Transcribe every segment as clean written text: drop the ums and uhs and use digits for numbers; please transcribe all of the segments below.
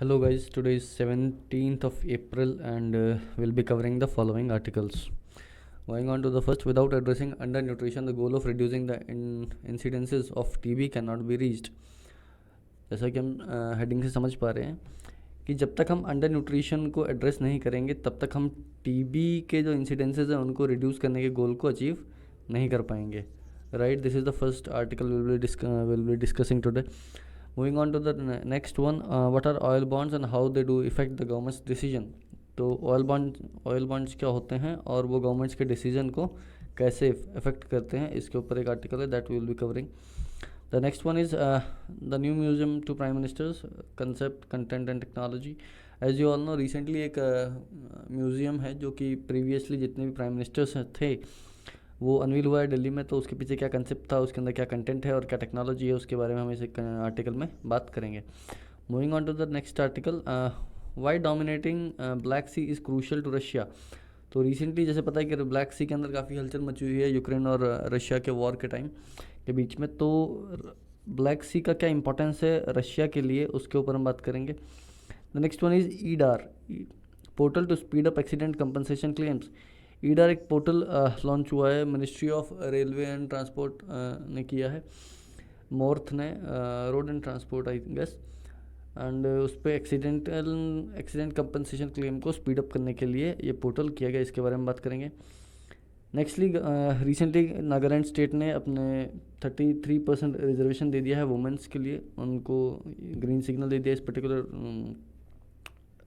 Hello guys, today is 17th of April and we'll be covering the following articles. Going on to the first, without addressing undernutrition, the goal of reducing the incidences of TB cannot be reached. जैसा कि हम heading से समझ पा रहे हैं कि जब तक हम अंडर न्यूट्रिशन को एड्रेस नहीं करेंगे तब तक हम टीबी के जो इंसिडेंसेस हैं उनको रिड्यूस करने के गोल को अचीव नहीं कर पाएंगे. Right, this is the first article will be discussing today. Moving on to the next one, what are oil bonds and how they do affect the government's decision. तो oil bonds क्या होते हैं और वो governments के decision को कैसे affect करते हैं, इसके ऊपर एक आर्टिकल है that will be covering. The next one is the new museum to prime ministers concept content and technology. As you all know, recently एक म्यूज़ियम है जो कि प्रीवियसली जितने भी प्राइम मिनिस्टर्स थे वो अनवील हुआ है दिल्ली में. तो उसके पीछे क्या कंसेप्ट था, उसके अंदर क्या कंटेंट है और क्या टेक्नोलॉजी है, उसके बारे में हम इस आर्टिकल में बात करेंगे. Moving on to the next article, why dominating Black Sea is crucial to Russia. तो रिसेंटली जैसे पता है कि ब्लैक सी के अंदर काफ़ी हलचल मची हुई है यूक्रेन और रशिया के वॉर के टाइम के बीच में. तो ब्लैक सी का क्या इंपॉर्टेंस है रशिया के लिए, उसके ऊपर हम बात करेंगे. The next one is eDAR, portal to speed up accident compensation claims. EDAR एक पोर्टल लॉन्च हुआ है, ministry of railway and transport ने किया है, मोर्थ ने, road and transport I guess. And उस पर एक्सीडेंट कंपनसेशन क्लेम को स्पीड अप करने के लिए ये पोर्टल किया गया, इसके बारे में बात करेंगे. नेक्स्टली, रिसेंटली नागालैंड स्टेट ने अपने 33% रिजर्वेशन दे दिया है वुमेंस के लिए, उनको ग्रीन सिग्नल दे दिया इस पर्टिकुलर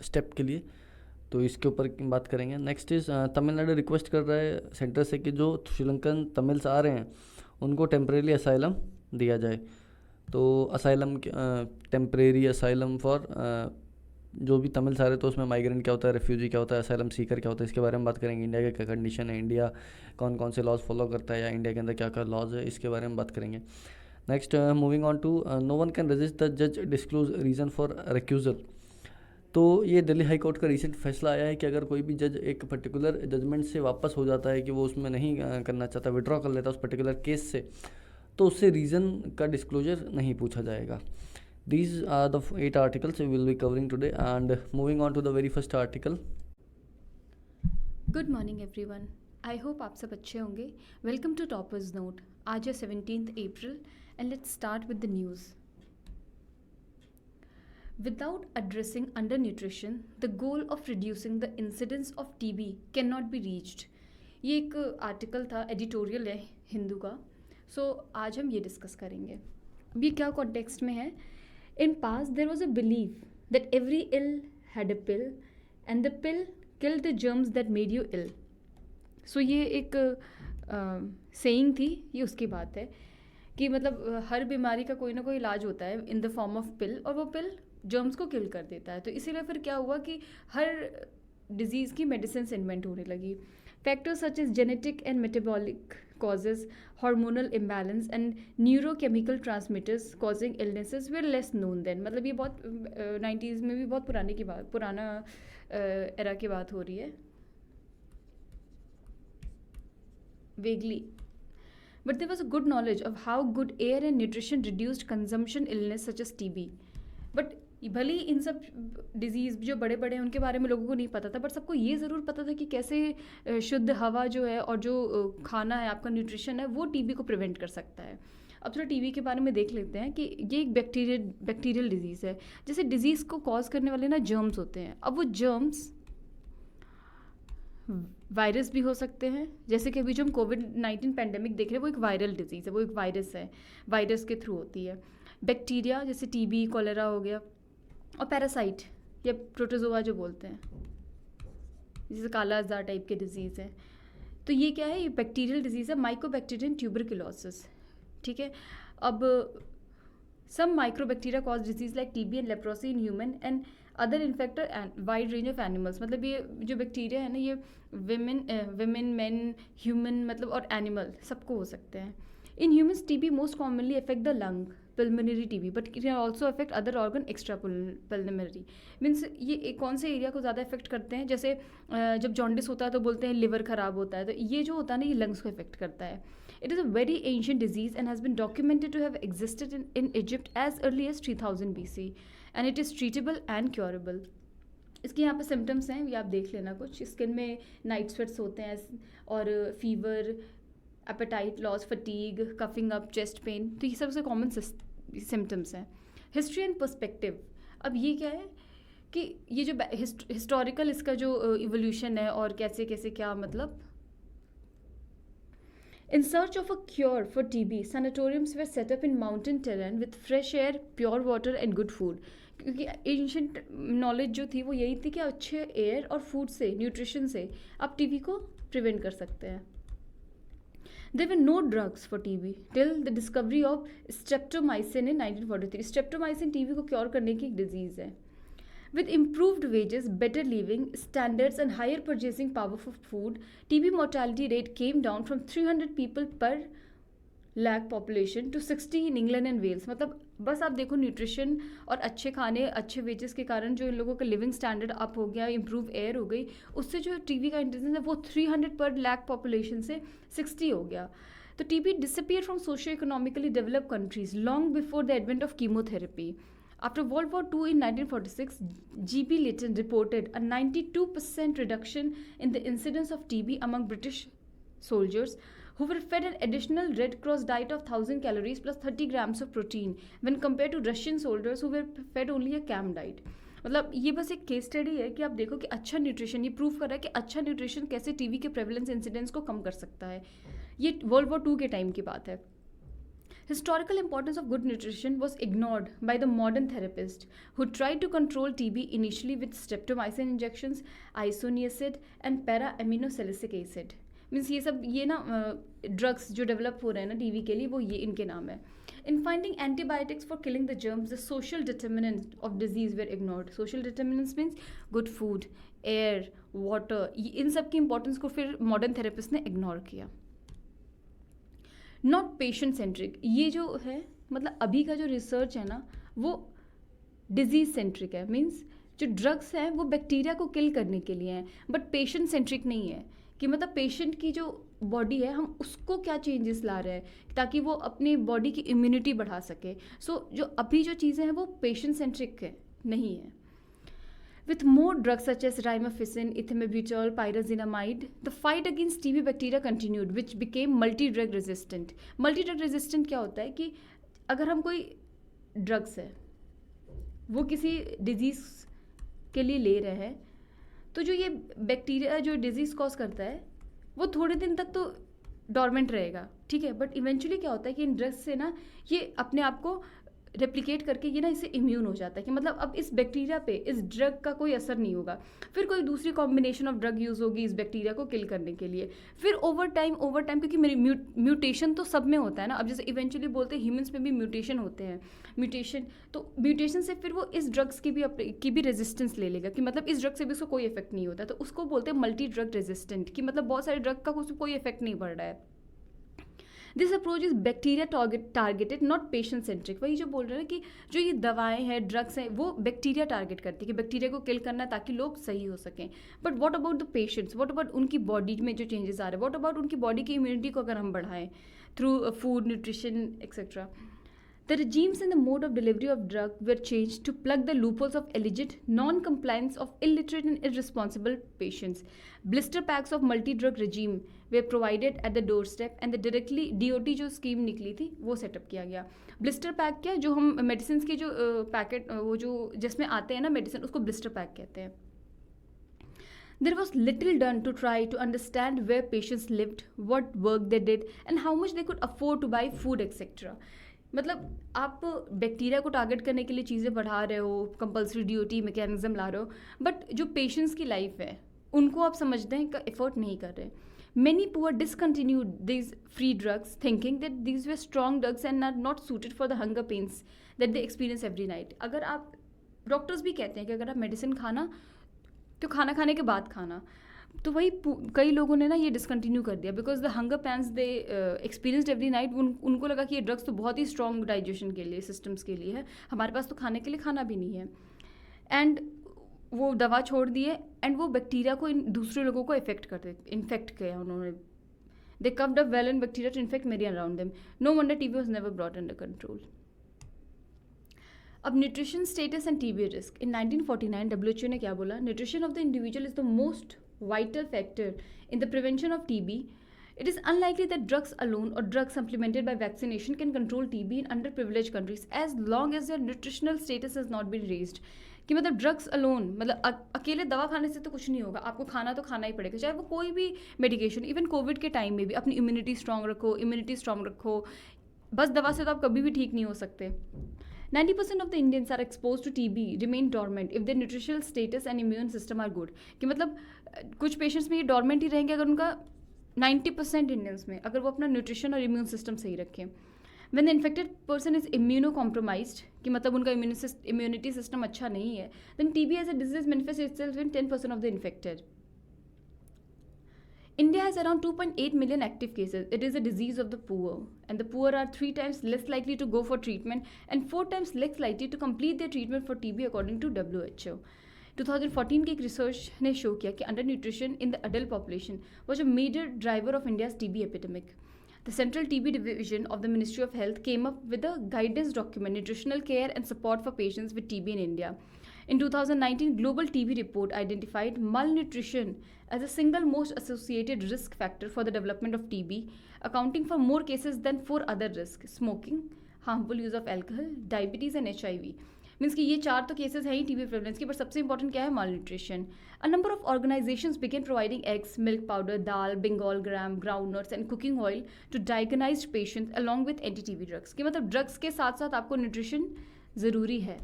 स्टेप के लिए. तो इसके ऊपर बात करेंगे. नेक्स्ट इज़ तमिलनाडु रिक्वेस्ट कर रहा है सेंटर से कि जो श्रीलंकन तमिल्स आ रहे हैं उनको टेम्परेरी असाइलम दिया जाए. तो असाइलम टेम्परेरी असाइलम फॉर जो भी तमिल्स आ रहे हैं, तो उसमें माइग्रेंट क्या होता है, रेफ्यूजी क्या होता है, असाइलम सीकर क्या होता है, इसके बारे में बात करेंगे. इंडिया का क्या कंडीशन है, इंडिया कौन कौन से लॉज फॉलो करता है या इंडिया के अंदर क्या क्या लॉज है, इसके बारे में बात करेंगे. Next, moving on to, no one can resist the जज डिस्क्लोज रीज़न फॉर रिक्यूज़ल. तो ये दिल्ली हाई कोर्ट का रिसेंट फैसला आया है कि अगर कोई भी जज एक पर्टिकुलर जजमेंट से वापस हो जाता है कि वो उसमें नहीं करना चाहता, विड्रॉ कर लेता उस पर्टिकुलर केस से, तो उससे रीज़न का डिस्क्लोजर नहीं पूछा जाएगा. These are the 8 articles we will be covering today. And moving on to the very first article. Good morning everyone, I hope आप सब अच्छे होंगे. Welcome to toppers note. आज है 17th April and let's start with the news. Without addressing undernutrition, the goal of reducing the incidence of TB cannot be reached. ये एक article था, editorial है हिंदू का. सो आज हम ये डिस्कस करेंगे. अब ये क्या कॉन्टेक्स्ट में है. In past there was a believe that every ill had a pill and the pill killed the germs that made you ill. So ये एक सेइंग थी, ये उसकी बात है कि मतलब हर बीमारी का कोई ना कोई इलाज होता है इन द फॉर्म ऑफ पिल, और वो पिल जर्म्स को किल कर देता है. तो इसीलिए फिर क्या हुआ कि हर डिजीज़ की मेडिसिन इन्वेंट होने लगी. Factors such as genetic and metabolic causes, hormonal imbalance and neurochemical transmitters causing illnesses were less known then. मतलब ये बहुत 90s में भी बहुत पुराना एरा की बात हो रही है vaguely. But there was a good knowledge of how good air and nutrition reduced consumption illness such as TB. But भले ही इन सब डिजीज़ जो बड़े बड़े हैं उनके बारे में लोगों को नहीं पता था, बट सबको ये ज़रूर पता था कि कैसे शुद्ध हवा जो है और जो खाना है, आपका न्यूट्रिशन है, वो टीबी को प्रिवेंट कर सकता है. अब थोड़ा टीबी के बारे में देख लेते हैं कि ये एक बैक्टीरियल डिजीज़ है. जैसे डिजीज़ को कॉज करने वाले ना जर्म्स होते हैं. अब वो जर्म्स वायरस भी हो सकते हैं, जैसे कि अभी जो हम कोविड-19 पैंडेमिक देख रहे हैं वो एक वायरल डिजीज़ है, वो एक वायरस है, वायरस के थ्रू होती है. बैक्टीरिया जैसे टीबी, कोलेरा हो गया, और पैरासाइट या प्रोटोजोआ जो बोलते हैं, जैसे काला अज़ार टाइप के डिजीज़ है. तो ये क्या है, ये बैक्टीरियल डिजीज़ है, माइकोबैक्टीरियम ट्यूबरकुलोसिस. ठीक है. अब some microbacteria cause disease like TB and leprosy in human and other infector wide range of animals. मतलब ये जो बैक्टीरिया है ना, ये विमेन मैन ह्यूमन मतलब और एनिमल सबको हो सकते हैं. In humans TB most commonly affect the lung, pulmonary TB, but it can also affect other organ extra pulmonary. Means ये कौन से एरिया को ज़्यादा इफेक्ट करते हैं. जैसे जब जॉन्डिस होता है तो बोलते हैं लिवर ख़राब होता है, तो ये जो होता है ना, ये लंग्स को इफेक्ट करता है. It is a very ancient disease and has been documented to have existed in Egypt as early as 3000 BC, and it is treatable and curable. इसके यहाँ पे सिम्टम्स हैं, ये आप देख लेना. कुछ स्किन में नाइट स्वेट्स होते हैं और fever, apatite loss, fatigue, coughing up, chest pain, तो ये सबसे कॉमन सिम्टम्स हैं. History and perspective. अब ये क्या है कि ये जो हिस्टोरिकल इसका जो इवोल्यूशन है और कैसे कैसे क्या मतलब. In search of a cure for TB, sanatoriums were set up in mountain terrain with fresh air, pure water and good food. क्योंकि एंशंट नॉलेज जो थी वो यही थी कि अच्छे एयर और फूड से, न्यूट्रिशन से आप टीबी को प्रिवेंट कर सकते हैं. There were no drugs for TB till the discovery of streptomycin in 1943. Streptomycin TB को क्योर करने की एक डिजीज़ है. With improved wages, better living standards and higher purchasing power for food, TB mortality rate came down from 300 people per lakh population to 60 in England and Wales. मतलब बस आप देखो nutrition और अच्छे खाने, अच्छे वेजेस के कारण जो इन लोगों का लिविंग स्टैंडर्ड अप हो गया, इम्प्रूव एयर हो गई, उससे जो टीबी का इंसिडेंस है वो 300 पर लाख पॉपुलेशन से 60 हो गया. तो TB disappeared from socio-economically developed countries long before the advent of chemotherapy. After World War II in 1946, G.B. Lytton reported a 92% reduction in the incidence of TB among British soldiers who were fed an additional Red Cross diet of 1000 calories plus 30 grams of protein when compared to Russian soldiers who were fed only a camp diet. मतलब ये बस एक case study है कि आप देखो कि अच्छा न्यूट्रिशन, ये प्रूव कर रहा है कि अच्छा न्यूट्रिशन कैसे टीबी के प्रेवलेंस इंसिडेंस को कम कर सकता है. ये वर्ल्ड वॉर II के टाइम की बात है. Historical importance of good nutrition was ignored by the modern therapist who tried to control TB initially with streptomycin injections, isoniazid and para-aminosalicylic acid. Means ये सब ये ना ड्रग्स जो डेवलप हो रहे हैं ना टीबी के लिए, वो ये इनके नाम है. In finding antibiotics for killing the germs, the social determinants of disease were ignored. Social determinants means good food, air, water. इन सब की इंपॉर्टेंस को फिर मॉडर्न थेरेपिस्ट ने इग्नोर किया. Not patient centric. ये जो है मतलब अभी का जो रिसर्च है ना वो डिजीज सेंट्रिक है. मीन्स जो ड्रग्स हैं वो बैक्टीरिया को किल करने के लिए हैं, बट पेशेंट सेंट्रिक नहीं है कि मतलब पेशेंट की जो बॉडी है हम उसको क्या चेंजेस ला रहे हैं ताकि वो अपनी बॉडी की इम्यूनिटी बढ़ा सके. सो जो अभी जो चीज़ें हैं वो पेशेंट सेंट्रिक है नहीं है. With more drugs such as rifampicin, ethambutol, pyrazinamide, the fight against TB bacteria continued, which became multi-drug resistant. Multi-drug resistant क्या होता है कि अगर हम कोई ड्रग्स है वो किसी डिजीज़ के लिए ले रहे हैं तो जो ये बैक्टीरिया जो डिजीज़ कॉज करता है वो थोड़े दिन तक तो डॉर्मेंट रहेगा, ठीक है, बट इवेंचुअली क्या होता है कि इन ड्रग्स से ना ये अपने आप को रेप्लिकेट करके ये ना इससे इम्यून हो जाता है कि मतलब अब इस बैक्टीरिया पे इस ड्रग का कोई असर नहीं होगा. फिर कोई दूसरी कॉम्बिनेशन ऑफ ड्रग यूज़ होगी इस बैक्टीरिया को किल करने के लिए. फिर ओवर टाइम क्योंकि मेरी म्यूटेशन तो सब में होता है ना. अब जैसे इवेंचुअली बोलते हैं ह्यूमंस में भी म्यूटेशन होते हैं. म्यूटेशन से फिर वो इस ड्रग्स की भी रेजिस्टेंस ले लेगा कि मतलब इस ड्रग से भी उसको कोई इफेक्ट नहीं होता, तो उसको बोलते हैं मल्टी ड्रग रेजिस्टेंट कि मतलब बहुत सारे ड्रग का उसको कोई इफेक्ट नहीं पड़ रहा है. This approach is bacteria targeted not patient centric. वही जो बोल रहे हैं कि जो ये दवाएं हैं ड्रग्स हैं वो बैक्टीरिया टारगेट करती है कि बैक्टीरिया को किल करना है ताकि लोग सही हो सकें. But what about the patients, what about उनकी बॉडी में जो चेंजेस आ रहे हैं, व्हाट अबाउट उनकी बॉडी की इम्यूनिटी को अगर हम बढ़ाएं through food, nutrition etcetera. The regimes and the mode of delivery of drug were changed to plug the loopholes of alleged non-compliance of illiterate and irresponsible patients. Blister packs of multi-drug regime were provided at the doorstep and the directly DOT जो scheme निकली थी वो setup किया गया. Blister pack क्या, जो हम medicine के जो पैकेट वो जो जिसमें आते हैं ना मेडिसिन, उसको ब्लिस्टर पैक कहते हैं. There was little done to try to understand where patients lived, what work they did and how much they could afford to buy food etc. मतलब आप बैक्टीरिया को टारगेट करने के लिए चीज़ें बढ़ा रहे हो, कंपल्सरी DOT मैकेनिज्म ला रहे हो, बट जो पेशेंट्स की लाइफ है उनको आप समझते हैं का एफर्ट नहीं कर रहे. Many poor discontinued these free drugs thinking that these were strong drugs and are not suited for the hunger pains that they experience every night. अगर आप डॉक्टर्स भी कहते हैं कि अगर आप मेडिसिन खाना तो खाना खाने के बाद खाना, तो वही कई लोगों ने ना ये डिसकंटिन्यू कर दिया because the hunger pangs they experienced every night. उनको लगा कि ये ड्रग्स तो बहुत ही स्ट्रॉन्ग डाइजेशन के लिए, सिस्टम्स के लिए है, हमारे पास तो खाने के लिए खाना भी नहीं है. एंड वो दवा छोड़ दिए एंड वो बैक्टीरिया को इन दूसरे लोगों को इन्फेक्ट किया उन्होंने. They coughed up well and bacteria to infect many around them. No wonder TB was never brought under control. अब nutrition status end TB risk in 1949 WHO ने क्या बोला? Nutrition of the individual is the most vital factor in the prevention of TB. It is unlikely that drugs alone or drugs supplemented by vaccination can control TB in underprivileged countries as long as their nutritional status has not been raised. कि मतलब drugs alone मतलब अकेले दवा खाने से तो कुछ नहीं होगा, आपको खाना तो खाना ही पड़ेगा, चाहे वो कोई भी मेडिकेशन. इवन कोविड के टाइम में भी अपनी इम्यूनिटी स्ट्रांग रखो. बस दवा से तो आप कभी भी ठीक नहीं हो सकते. 90% of the Indians are exposed to TB remain dormant if their nutritional status and immune system are good. कि मतलब कुछ पेशेंट्स में ये डॉर्मेंट ही रहेंगे अगर उनका 90% इंडियंस में अगर वो अपना न्यूट्रिशन और इम्यून सिस्टम सही रखें. When the infected person is immunocompromised कि मतलब उनका इम्यूनिटी सिस्टम अच्छा नहीं है, then TB as a disease manifests itself in 10% of the infected. India has around 2.8 million active cases. It is a disease of the poor, and the poor are 3 times less likely to go for treatment and 4 times less likely to complete their treatment for TB according to WHO. 2014 की एक research ने show किया कि under nutrition in the adult population was a major driver of India's TB epidemic. The Central TB Division of the Ministry of Health came up with a guidance document, Nutritional Care and Support for Patients with TB in India. In 2019, Global TB Report identified malnutrition as a single most associated risk factor for the development of TB, accounting for more cases than 4 other risks: smoking, harmful use of alcohol, diabetes and HIV. Means कि ये 4 तो cases हैं ही TB prevalence की, पर सबसे important क्या है? Malnutrition. A number of organisations began providing eggs, milk powder, dal, Bengal gram, ground nuts and cooking oil to diagnosed patients along with anti TB drugs. कि मतलब ड्रग्स के साथ साथ आपको न्यूट्रिशन ज़रूरी है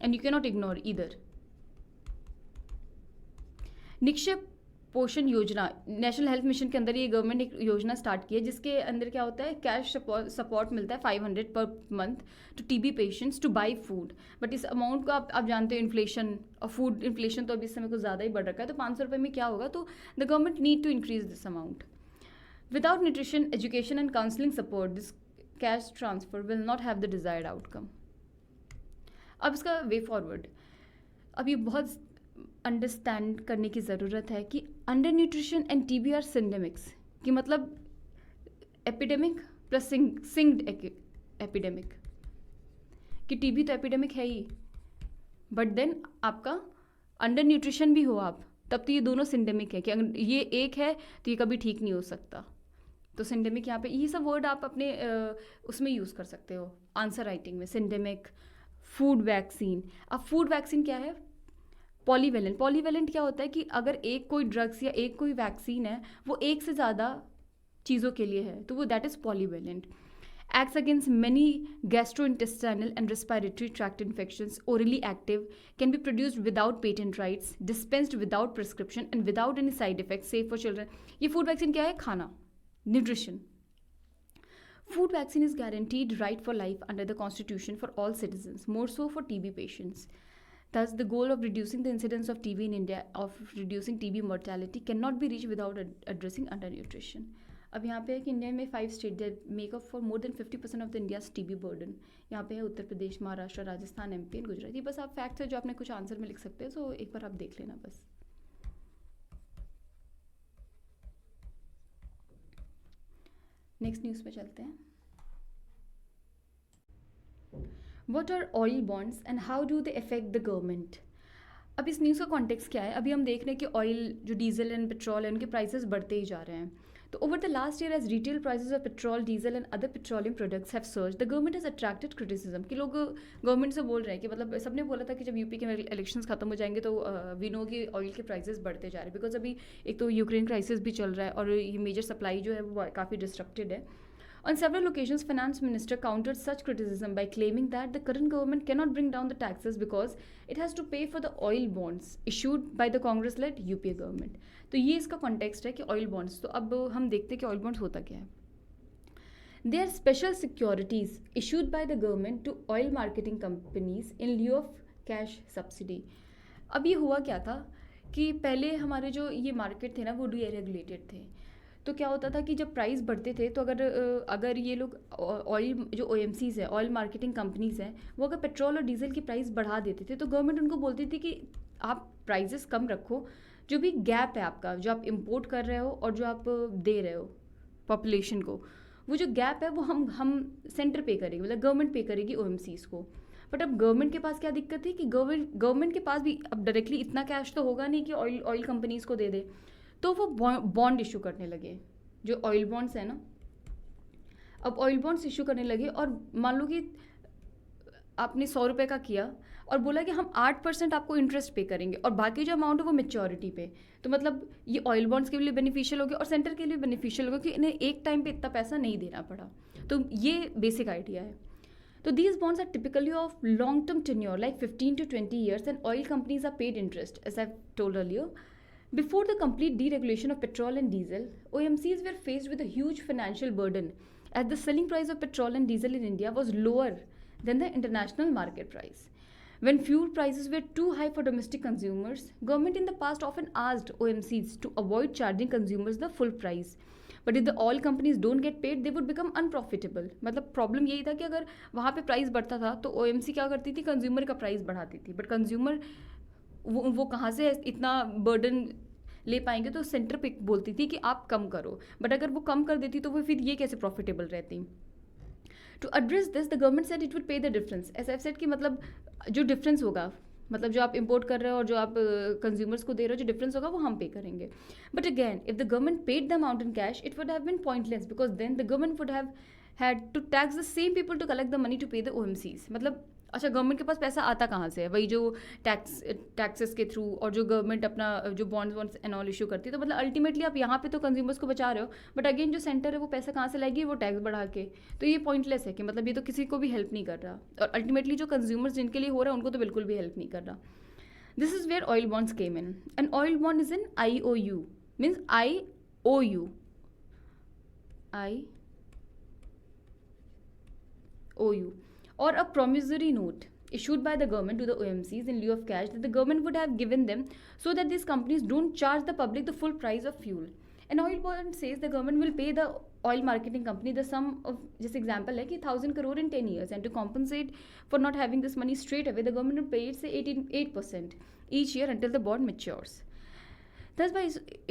and you can not ignore either. Nikshay Poshan Yojana national health mission के अंदर ये गवर्नमेंट एक योजना स्टार्ट की है जिसके अंदर क्या होता है? कैश सपोर्ट मिलता है 500 per month to TB patients to buy food. But इस अमाउंट को आप जानते हो इन्फ्लेशन और फूड इन्फ्लेशन तो अभी इस समय कुछ ज़्यादा ही बढ़ रखा है, तो 500 रुपये में क्या होगा? तो the government need to increase this amount. Without nutrition, education and counselling support, this cash transfer will not have the desired outcome. अब इसका वे फॉरवर्ड, अब ये बहुत अंडरस्टैंड करने की ज़रूरत है कि under nutrition and TB are syndemics. कि मतलब एपिडेमिक प्लस सिंग्ड एपिडेमिक. कि TB तो एपिडेमिक है ही, बट देन आपका अंडर न्यूट्रिशन भी हो आप, तब तो ये दोनों सिंडेमिक है. कि अगर ये एक है तो ये कभी ठीक नहीं हो सकता. तो सिंडेमिक यहाँ पे ये सब वर्ड आप अपने उसमें यूज़ कर सकते हो आंसर राइटिंग में. सिंडेमिक, फूड वैक्सीन. अब फूड वैक्सीन क्या है? पॉलीवेलेंट क्या होता है कि अगर एक कोई ड्रग्स या एक कोई वैक्सीन है वो एक से ज़्यादा चीज़ों के लिए है तो वो that is polyvalent. Acts against many gastrointestinal and respiratory tract infections, orally active, can be produced without patent rights, dispensed without prescription and without any side effects, safe for children. ये फूड वैक्सीन क्या है? खाना, nutrition. Food vaccine is guaranteed right for life under the Constitution for all citizens, more so for TB patients. Thus, the goal of reducing the incidence of TB in India, of reducing TB mortality, cannot be reached without addressing undernutrition. अब यहाँ पे है कि India में 5 state that make up for more than 50% of the India's TB burden. यहाँ पे है Uttar Pradesh, Maharashtra, Rajasthan, MP and Gujarat. ये बस आप फैक्ट्स है जो आपने कुछ आंसर में लिख सकते हैं, सो एक बार आप देख लेना बस. नेक्स्ट न्यूज़ पे चलते हैं. What are oil bonds and how do they affect the government? अब इस न्यूज़ का कॉन्टेक्स्ट क्या है? अभी हम देख रहे हैं कि ऑयल, जो डीजल एंड पेट्रोल है, उनके प्राइसेस बढ़ते ही जा रहे हैं. तो over the last year as retail prices of petrol, diesel and other petroleum products have surge, the government has attracted criticism. कि लोग गवर्नमेंट से बोल रहे हैं कि मतलब सबने बोला था कि जब यूपी के इलेक्शंस खत्म हो जाएंगे तो वी नो कि ऑयल के प्राइसेस बढ़ते जा रहे हैं. बिकॉज अभी एक तो यूक्रेन क्राइसिस भी चल रहा है और ये मेजर सप्लाई जो है वो काफ़ी डिस्ट्रप्टेड है. On several occasions, Finance Minister countered such criticism by claiming that the current government cannot bring down the taxes because it has to pay for the oil bonds issued by the Congress-led UPA government. तो ये इसका context है कि oil bonds. तो अब हम देखते हैं कि oil bonds होता क्या है. They are special securities issued by the government to oil marketing companies in lieu of cash subsidy. अब ये हुआ क्या था कि पहले हमारे जो ये मार्केट थे ना वो डीरेगुलेटेड थे. तो क्या होता था कि जब प्राइस बढ़ते थे तो अगर ये लोग ऑयल जो OMCs है, ऑयल मार्केटिंग कंपनीज हैं, वो अगर पेट्रोल और डीजल की प्राइस बढ़ा देते थे तो गवर्नमेंट उनको बोलती थी कि आप प्राइसेस कम रखो, जो भी गैप है आपका, जो आप इंपोर्ट कर रहे हो और जो आप दे रहे हो, पॉपुलेशन को, वो जो गैप है वो हम सेंटर पे करेंगे, मतलब गवर्नमेंट पे करेगी OMCs को। बट अब गवर्नमेंट के पास क्या दिक्कत है कि गवर्नमेंट के पास भी अब डायरेक्टली इतना कैश तो होगा नहीं कि ऑयल कंपनीज को दे दे, तो वो बॉन्ड इशू करने लगे, जो ऑयल बॉन्ड्स है ना। अब ऑयल बॉन्ड्स इशू करने लगे और मान लो कि आपने 100 रुपये का किया और बोला कि हम 8% आपको इंटरेस्ट पे करेंगे और बाकी जो अमाउंट है वो मेच्योरिटी पे। तो मतलब ये ऑयल बॉन्ड्स के लिए बेनिफिशियल हो गया और सेंटर के लिए बेनिफिशियल हो गया कि इन्हें एक टाइम पे इतना पैसा नहीं देना पड़ा। तो ये बेसिक आइडिया है। तो these bonds are typically of long-term tenure, like 15 to 20 years, and oil companies are paid interest, as I've told earlier. Before the complete deregulation of petrol and diesel, OMCs were faced with a huge financial burden, as the selling price of petrol and diesel in India was lower than the international market price. When fuel prices were too high for domestic consumers, government in the past often asked OMCs to avoid charging consumers the full price. But if the oil companies don't get paid they would become unprofitable. मतलब problem यही था कि अगर वहाँ पे price बढ़ता था तो OMC क्या करती थी, कंज्यूमर का प्राइस बढ़ाती थी। बट कंज्यूमर वो कहाँ से इतना बर्डन ले पाएंगे, तो सेंटर पे बोलती थी कि आप कम करो। बट अगर वो कम कर देती तो वो फिर ये कैसे प्रॉफिटेबल रहती। To address this the government said it would pay the difference. ऐसा आई सेड कि मतलब जो डिफरेंस होगा, मतलब जो आप इंपोर्ट कर रहे हो और जो आप कंज्यूमर्स को दे रहे हो, जो डिफरेंस होगा वो हम पे करेंगे। But again if the government paid the amount in cash it would have been pointless, because then the government would have had to tax the same people to collect the money to pay the OMCs। मतलब अच्छा, government के पास पैसा आता कहाँ से है, वही जो टैक्सेस के थ्रू और जो गवर्नमेंट अपना जो बॉन्ड्स एंड ऑल इशू करती है। तो मतलब अल्टीमेटली आप यहाँ पे तो कंज्यूमर्स को बचा रहे हो, बट अगेन जो सेंटर है वो पैसा कहाँ से लाएगी, वो टैक्स बढ़ा के। तो ये पॉइंटलेस है कि मतलब ये तो किसी को भी हेल्प नहीं कर रहा, और अल्टीमेटली जो कंज्यूमर्स जिनके लिए हो रहा है उनको तो बिल्कुल भी हेल्प नहीं कर रहा। This is where oil bonds came in. An oil bond is an IOU, means IOU. Or a promissory note issued by the government to the OMCs in lieu of cash that the government would have given them, so that these companies don't charge the public the full price of fuel. An oil bond says the government will pay the oil marketing company the sum of, just example है कि 1,000 crore in 10 years, and to compensate for not having this money straight away, the government will pay it say 8% each year until the bond matures. Thus, by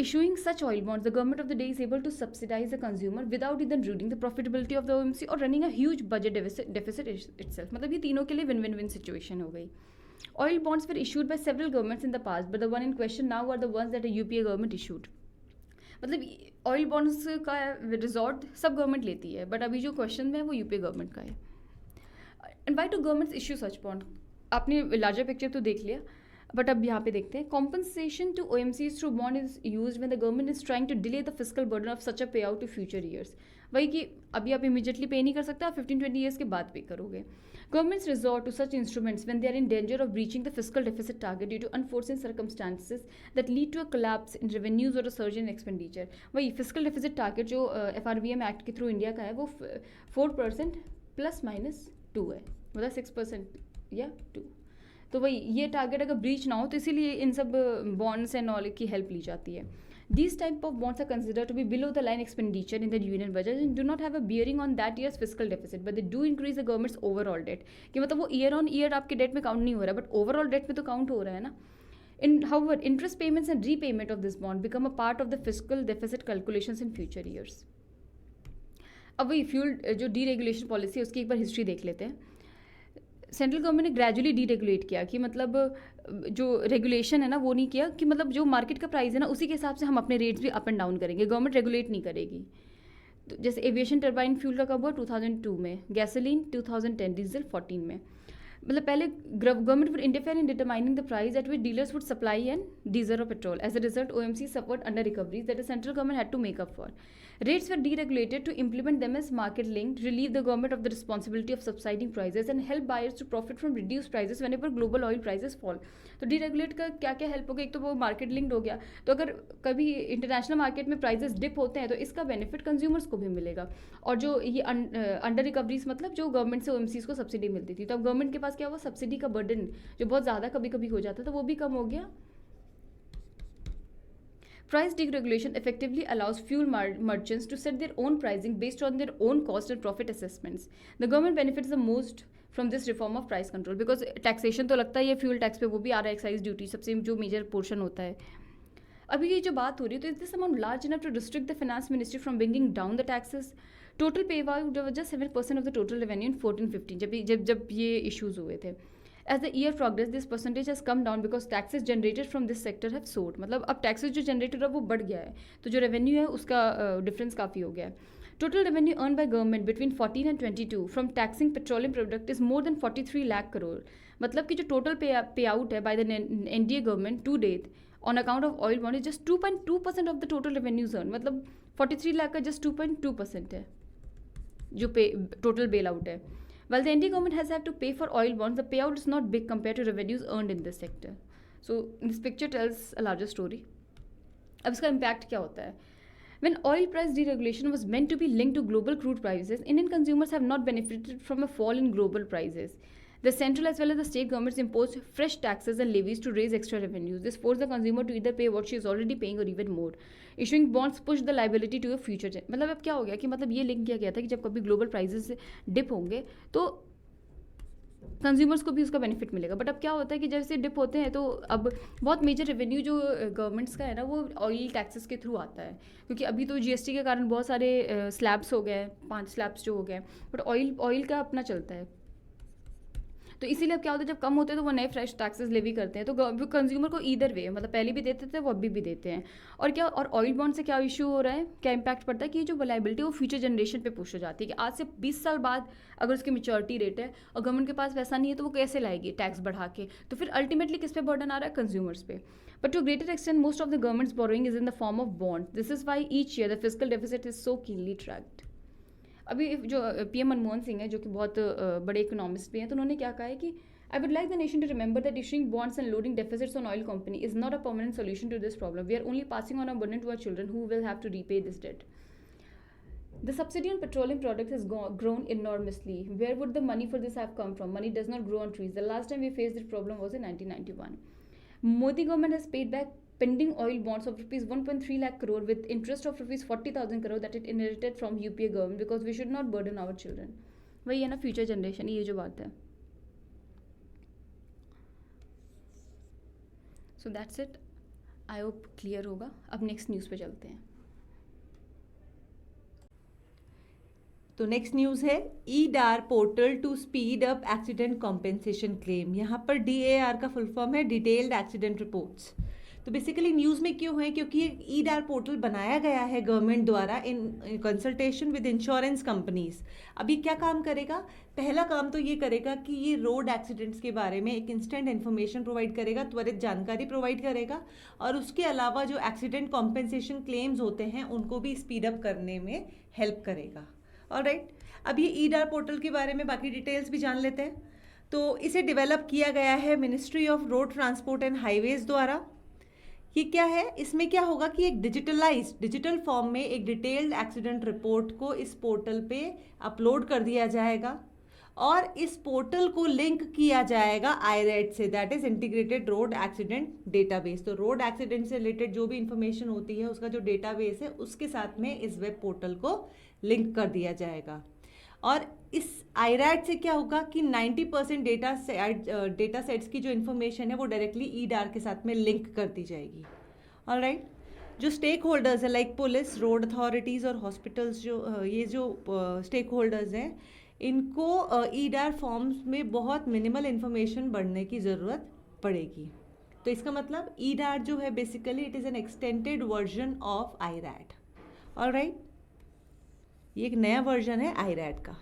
issuing such oil bonds, the government of the day is able to subsidize the consumer without either ruining the profitability of the OMC or running a huge budget deficit itself. मतलब ये तीनों के लिए win-win-win situation हो गई. Oil bonds were issued by several governments in the past, but the one in question now are the ones that the UPA government issued. मतलब oil bonds का resort सब गवर्नमेंट लेती है, बट अभी जो question में है वो यूपी गवर्नमेंट का है। And why do governments issue such bond, आपने लार्जर पिक्चर तो देख लिया, बट अब यहाँ पे देखते हैं। Compensation to OMCs through bond is used when the government is trying to delay the fiscal burden of such a pay out to future years. वही कि अभी आप इमीडिएटली पे नहीं कर सकते, आप 15-20 ईयर्स के बाद पे करोगे। Governments resort to such instruments when they are in danger of breaching the fiscal deficit target due to unforeseen circumstances that lead to a collapse in revenues or a surge in expenditure. वही fiscal deficit target जो FRBM act के through India का है वो 4% ±2 है, मतलब 6% या 2। तो वही ये टारगेट अगर ब्रीच ना हो तो इसीलिए इन सब बॉन्ड्स एंड ऑल की हेल्प ली जाती है। These type of bonds are considered to be below the line expenditure in the union budget and do not have a bearing on that year's fiscal deficit, but they do increase the government's overall debt. कि मतलब वो year on year आपके date में count नहीं हो रहा है, but overall date में तो काउंट हो रहा है ना। However, interest payments and repayment of this bond become a part of the fiscal deficit calculations in future years. अब वही फ्यूल जो डीरेगुलेशन पॉलिसी है उसकी एक बार हिस्ट्री देख लेते हैं। सेंट्रल गवर्नमेंट ने ग्रेजुअली डीरेगुलेट किया कि मतलब जो रेगुलेशन है ना वो नहीं किया कि मतलब जो मार्केट का प्राइस है ना उसी के हिसाब से हम अपने रेट्स भी अप एंड डाउन करेंगे, गवर्नमेंट रेगुलेट नहीं करेगी। तो जैसे एविएशन टर्बाइन फ्यूल का कब हुआ 2002 में, गैसोलीन 2010, डीजल 14 में। मतलब पहले government would interfere in determining the price at which dealers would supply and diesel और petrol. As a result OMC suffered under recoveries that the central government had to make up for. Rates were deregulated to implement them as market linked, relieve the government of the responsibility of subsidizing prices and help buyers to profit from reduced prices whenever global oil prices fall. तो deregulate का क्या क्या help हो गया, एक तो वो market linked हो गया, तो अगर कभी इंटरनेशनल मार्केट में प्राइसेस डिप होते हैं तो इसका बेनिफिट कंज्यूमर्स को भी मिलेगा। और जो ये अंडर रिकवरीज मतलब जो गवर्नमेंट से OMCs को सब्सिडी मिलती थी, तो अब गवर्नमेंट के पास क्या हुआ, सब्सिडी का बर्डन जो बहुत ज़्यादा कभी कभी हो जाता था वो भी कम हो गया। Price deregulation effectively allows fuel merchants to set their own pricing based on their own cost and profit assessments. The government benefits the most from this reform of price control because taxation तो लगता ही है fuel tax पे, वो भी आ रहा है, excise duty सबसे जो मेजर पोर्शन होता है। अभी ये जो बात हो रही है, तो is this amount large enough to restrict the finance ministry from bringing down the taxes? Total pay out was just 7% of the total revenue in 14-15, जब ये इश्यूज हुए थे. As the year progressed, this percentage has come down because taxes generated from this sector have soared. मतलब अब taxes जो generate हो रहा है वो बढ़ गया है, तो जो revenue है उसका difference काफ़ी हो गया है. Total revenue earned by government between 14 and 22 from taxing petroleum product is more than 43 lakh crore. मतलब कि जो total payout है by the NDA government to date on account of oil bond is just 2.2% of the total revenues earned. मतलब 43 lakh का just 2.2% है जो total bailout है. While the NDA government has had to pay for oil bonds, the payout is not big compared to revenues earned in this sector. So this picture tells a larger story. अब इसका impact क्या होता है? When oil price deregulation was meant to be linked to global crude prices, Indian consumers have not benefited from a fall in global prices. The central as well as the state governments imposed fresh taxes and levies to raise extra revenues. This forced the consumer to either pay what she is already paying or even more. Issuing bonds pushed the liability to a future. मतलब अब क्या हो गया कि मतलब ये link किया गया था कि जब कभी ग्लोबल प्राइसेस डिप होंगे तो कंज्यूमर्स को भी उसका बेनिफिट मिलेगा. बट अब क्या होता है कि जैसे डिप होते हैं तो अब बहुत मेजर रेवेन्यू जो गवर्नमेंट्स का है ना वो ऑयल टैक्सेस के थ्रू आता है, क्योंकि अभी तो जीएसटी के कारण बहुत सारे स्लैब्स हो गए, 5 स्लैब्स जो हो गए, बट ऑयल का अपना चलता है. तो इसीलिए अब क्या होता है जब कम होते हैं तो वो नए फ्रेश टैक्सेस लेवी करते हैं, तो कंज्यूमर को ईदर वे मतलब पहले भी देते थे वो अभी भी देते हैं. और क्या और ऑयल बॉन्ड से क्या इशू हो रहा है, क्या इंपैक्ट पड़ता है कि ये जो लायबिलिटी है वो फ्यूचर जनरेशन पे पुश हो जाती है कि आज से 20 साल बाद अगर उसकी मेच्योरिटी रेट है और गवर्नमेंट के पास वैसा नहीं है तो वो कैसे लाएगी टैक्स बढ़ा के, तो फिर अल्टीमेटली किस पे बर्डन आ रहा है, कंज्यूमर्स पे. But to a greater extent, most of the government's borrowing is in the form of bonds. This is why each year the fiscal deficit is so keenly tracked. अभी जो PM Manmohan Singh है जो कि बहुत बड़े इकोनॉमिस्ट भी हैं, तो उन्होंने क्या कहा है कि I would like the nation to remember that issuing bonds and loading deficits on oil company is not a permanent solution to this problem. We are only passing on a burden to our children who will have to repay this debt. The subsidy on petroleum products has grown enormously. Where would the money for this have come from? Money does not grow on trees. The last time we faced this problem was in 1991. Modi government has paid back pending oil bonds of rupees 1.3 lakh crore with interest of rupees 40,000 crore that it inherited from UPA government because we should not burden our children. वही है ना future generation, ये जो बात है. So that's it. I hope clear होगा. अब next news पे चलते हैं. तो नेक्स्ट न्यूज़ है eDAR portal to speed up accident compensation claim. यहाँ पर DAR का फुल फॉर्म है डिटेल्ड एक्सीडेंट रिपोर्ट्स. तो बेसिकली न्यूज़ में क्यों है, क्योंकि ये ईडार पोर्टल बनाया गया है गवर्नमेंट द्वारा in consultation with insurance companies. अब ये क्या काम करेगा, पहला काम तो ये करेगा कि ये रोड एक्सीडेंट्स के बारे में एक इंस्टेंट इन्फॉर्मेशन प्रोवाइड करेगा, त्वरित जानकारी प्रोवाइड करेगा, और उसके अलावा जो एक्सीडेंट कॉम्पेंसेशन क्लेम्स होते हैं उनको भी स्पीड अप करने में हेल्प करेगा. ऑलराइट, अब ये ईडार पोर्टल के बारे में बाकी डिटेल्स भी जान लेते हैं. तो इसे डेवलप किया गया है ministry of road transport and highways द्वारा. ये क्या है, इसमें क्या होगा कि एक डिजिटल फॉर्म में एक डिटेल्ड एक्सीडेंट रिपोर्ट को इस पोर्टल पे अपलोड कर दिया जाएगा और इस पोर्टल को लिंक किया जाएगा IRAD से, that is integrated road accident database. तो रोड एक्सीडेंट से रिलेटेड जो भी इंफॉर्मेशन होती है उसका जो डेटाबेस है उसके साथ में इस वेब पोर्टल को लिंक कर दिया जाएगा. और इस IRAD से क्या होगा कि 90% डेटा सेट्स की जो इन्फॉर्मेशन है वो डायरेक्टली ईडार के साथ में लिंक कर दी जाएगी. ऑलराइट, जो स्टेक होल्डर्स है लाइक पुलिस, रोड अथॉरिटीज़ और हॉस्पिटल्स, जो ये जो स्टेक होल्डर्स हैं इनको ईडार फॉर्म्स में बहुत मिनिमल इन्फॉर्मेशन बढ़ने की ज़रूरत पड़ेगी. तो इसका मतलब ईडार जो है basically it is an extended version of IRAD. Alright, ये एक नया वर्जन है IRAD का.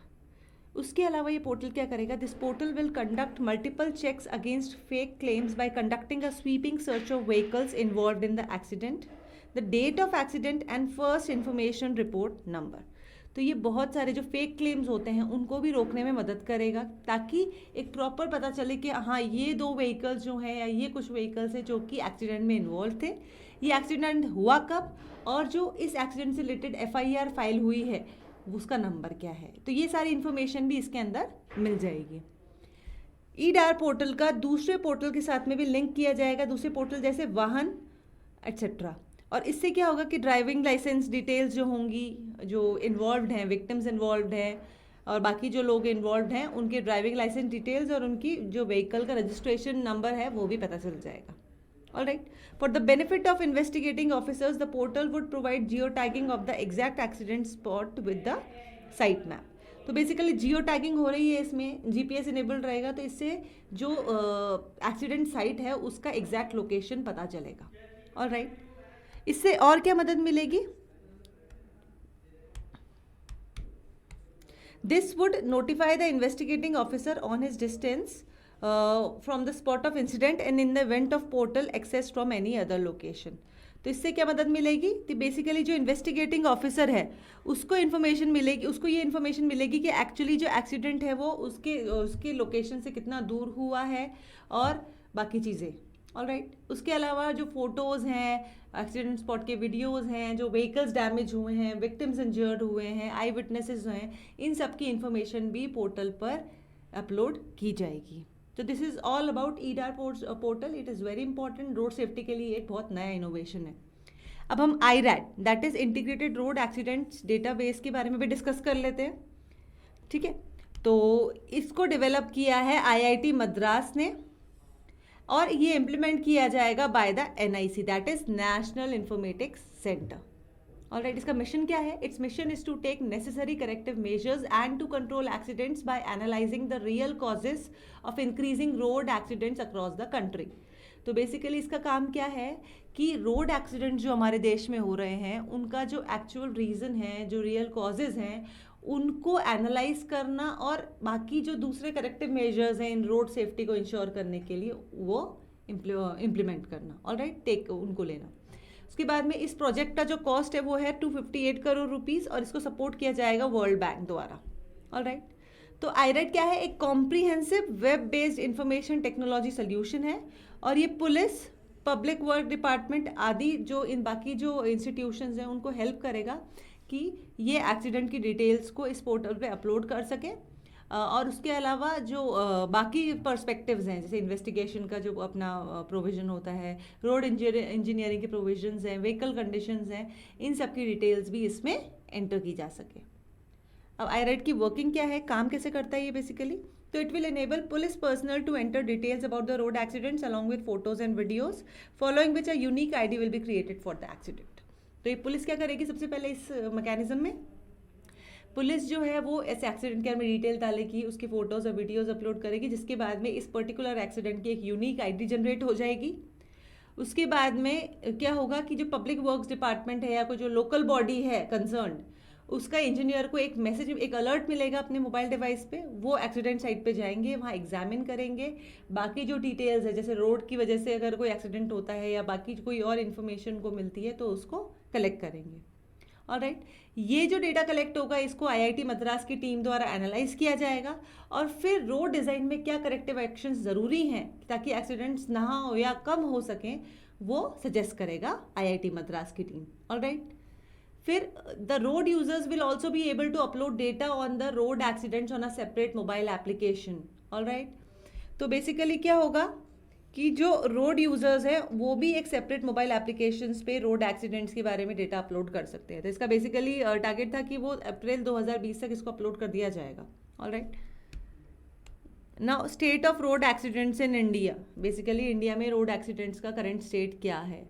उसके अलावा ये पोर्टल क्या करेगा, this portal will conduct multiple checks against fake claims by conducting a sweeping search of vehicles involved in the accident, the date of accident and first information report number. तो ये बहुत सारे जो फेक क्लेम्स होते हैं उनको भी रोकने में मदद करेगा ताकि एक प्रॉपर पता चले कि हाँ ये 2 व्हीकल्स जो हैं या ये कुछ व्हीकल्स हैं जो कि एक्सीडेंट में इन्वॉल्व थे, ये एक्सीडेंट हुआ कब, और जो इस एक्सीडेंट से रिलेटेड FIR फाइल हुई है उसका नंबर क्या है. तो ये सारी इन्फॉर्मेशन भी इसके अंदर मिल जाएगी. ईडार पोर्टल का दूसरे पोर्टल के साथ में भी लिंक किया जाएगा, दूसरे पोर्टल जैसे वाहन एट्सेट्रा. और इससे क्या होगा कि ड्राइविंग लाइसेंस डिटेल्स जो होंगी, जो इन्वॉल्व्ड हैं, विक्टिम्स इन्वॉल्व्ड हैं और बाकी जो लोग इन्वॉल्व्ड हैं उनके ड्राइविंग लाइसेंस डिटेल्स और उनकी जो व्हीकल का रजिस्ट्रेशन नंबर है वो भी पता चल जाएगा. All right. For the benefit of investigating officers, the portal would provide geotagging of the exact accident spot with the site map. तो बेसिकली जियो टैगिंग हो रही है इसमें, जीपीएस इनेबल्ड रहेगा, तो इससे जो एक्सीडेंट साइट है उसका एग्जैक्ट लोकेशन पता चलेगा. ऑलराइट. इससे और क्या मदद मिलेगी? This would notify the investigating officer on his distance from the spot of incident and in the event of portal access from any other location. तो इससे क्या मदद मिलेगी? तो बेसिकली जो इन्वेस्टिगेटिंग ऑफिसर है उसको इन्फॉर्मेशन मिलेगी, उसको ये इन्फॉर्मेशन मिलेगी कि एक्चुअली जो एक्सीडेंट है वो उसके लोकेशन से कितना दूर हुआ है और बाकी चीज़ें. ऑलराइट. उसके अलावा जो फोटोज़ हैं, एक्सीडेंट स्पॉट के वीडियोस हैं, जो व्हीकल्स डैमेज हुए हैं, विक्टिम्स इंजर्ड हुए हैं, आई विटनेसेस हैं, इन सब की इन्फॉर्मेशन भी पोर्टल पर अपलोड की जाएगी. तो this is all about eDAR portal. It is very important. Road safety के लिए एक बहुत नया इनोवेशन है. अब हम IRAD, that is integrated road accidents database के बारे में भी डिस्कस कर लेते हैं. ठीक है. तो इसको डेवलप किया है IIT मद्रास ने और ये इम्प्लीमेंट किया जाएगा by the NIC, that is national informatics centre. Alright. इसका मिशन क्या है? Its mission is to take necessary corrective measures and to control accidents by analysing the real causes of increasing road accidents across the country. तो basically इसका काम क्या है कि road accident जो हमारे देश में हो रहे हैं उनका जो एक्चुअल रीज़न है, जो रियल कॉजेज हैं, उनको एनालाइज करना और बाकी जो दूसरे करेक्टिव मेजर्स हैं इन रोड सेफ्टी को इंश्योर करने के लिए वो इम्प्लीमेंट करना. ऑलराइट. टेक उनको लेना. उसके बाद में इस प्रोजेक्ट का जो कॉस्ट है वो है 258 करोड़ रुपीस और इसको सपोर्ट किया जाएगा वर्ल्ड बैंक द्वारा. ऑलराइट. तो IRAD क्या है? एक comprehensive web based information technology solution है और ये पुलिस, पब्लिक वर्क डिपार्टमेंट आदि जो इन बाकी जो इंस्टीट्यूशंस हैं उनको हेल्प करेगा कि ये एक्सीडेंट की डिटेल्स को इस पोर्टल पे अपलोड कर सकें. और उसके अलावा जो बाकी पर्सपेक्टिव्स हैं, जैसे इन्वेस्टिगेशन का जो अपना प्रोविज़न होता है, रोड इंजीनियरिंग के प्रोविजंस हैं, व्हीकल कंडीशंस हैं, इन सब की डिटेल्स भी इसमें एंटर की जा सके. अब IRAD की वर्किंग क्या है, काम कैसे करता है ये बेसिकली? तो it will enable police personnel to enter details about the road accidents along with photos and videos, following which a unique ID will be created for the accident. तो ये पुलिस क्या करेगी? सबसे पहले इस मैकेनिज्म में police जो है वो ऐसे एक्सीडेंट के बारे में डिटेल डालेगी, उसकी फोटोज़ और वीडियोस अपलोड करेगी, जिसके बाद में इस पर्टिकुलर एक्सीडेंट की एक यूनिक ID जनरेट हो जाएगी. उसके बाद में क्या होगा कि जो पब्लिक वर्क्स डिपार्टमेंट है या कोई जो लोकल बॉडी है कंसर्न, उसका इंजीनियर को एक मैसेज, एक अलर्ट मिलेगा अपने मोबाइल डिवाइस पे. वो एक्सीडेंट साइट पे जाएंगे, वहाँ एग्जामिन करेंगे, बाकी जो डिटेल्स है जैसे रोड की वजह से अगर कोई एक्सीडेंट होता है या बाकी कोई और इन्फॉर्मेशन को मिलती है तो उसको कलेक्ट करेंगे. ऑलराइट. ये जो डेटा कलेक्ट होगा इसको IIT मद्रास की टीम द्वारा एनालाइज किया जाएगा और फिर रोड डिज़ाइन में क्या करेक्टिव एक्शंस ज़रूरी हैं ताकि एक्सीडेंट्स ना हो या कम हो सकें वो सजेस्ट करेगा IIT मद्रास की टीम. ऑलराइट. फिर the road users will also be able to upload data on the road accidents on a separate mobile application. Alright. तो बेसिकली क्या होगा कि जो रोड यूजर्स हैं वो भी एक सेपरेट मोबाइल एप्लीकेशंस पे रोड एक्सीडेंट्स के बारे में डेटा अपलोड कर सकते हैं. तो इसका बेसिकली टारगेट था कि वो अप्रैल 2020 तक इसको अपलोड कर दिया जाएगा. Alright. Now state of road accidents in India. Basically India में रोड एक्सीडेंट्स का करंट स्टेट क्या है?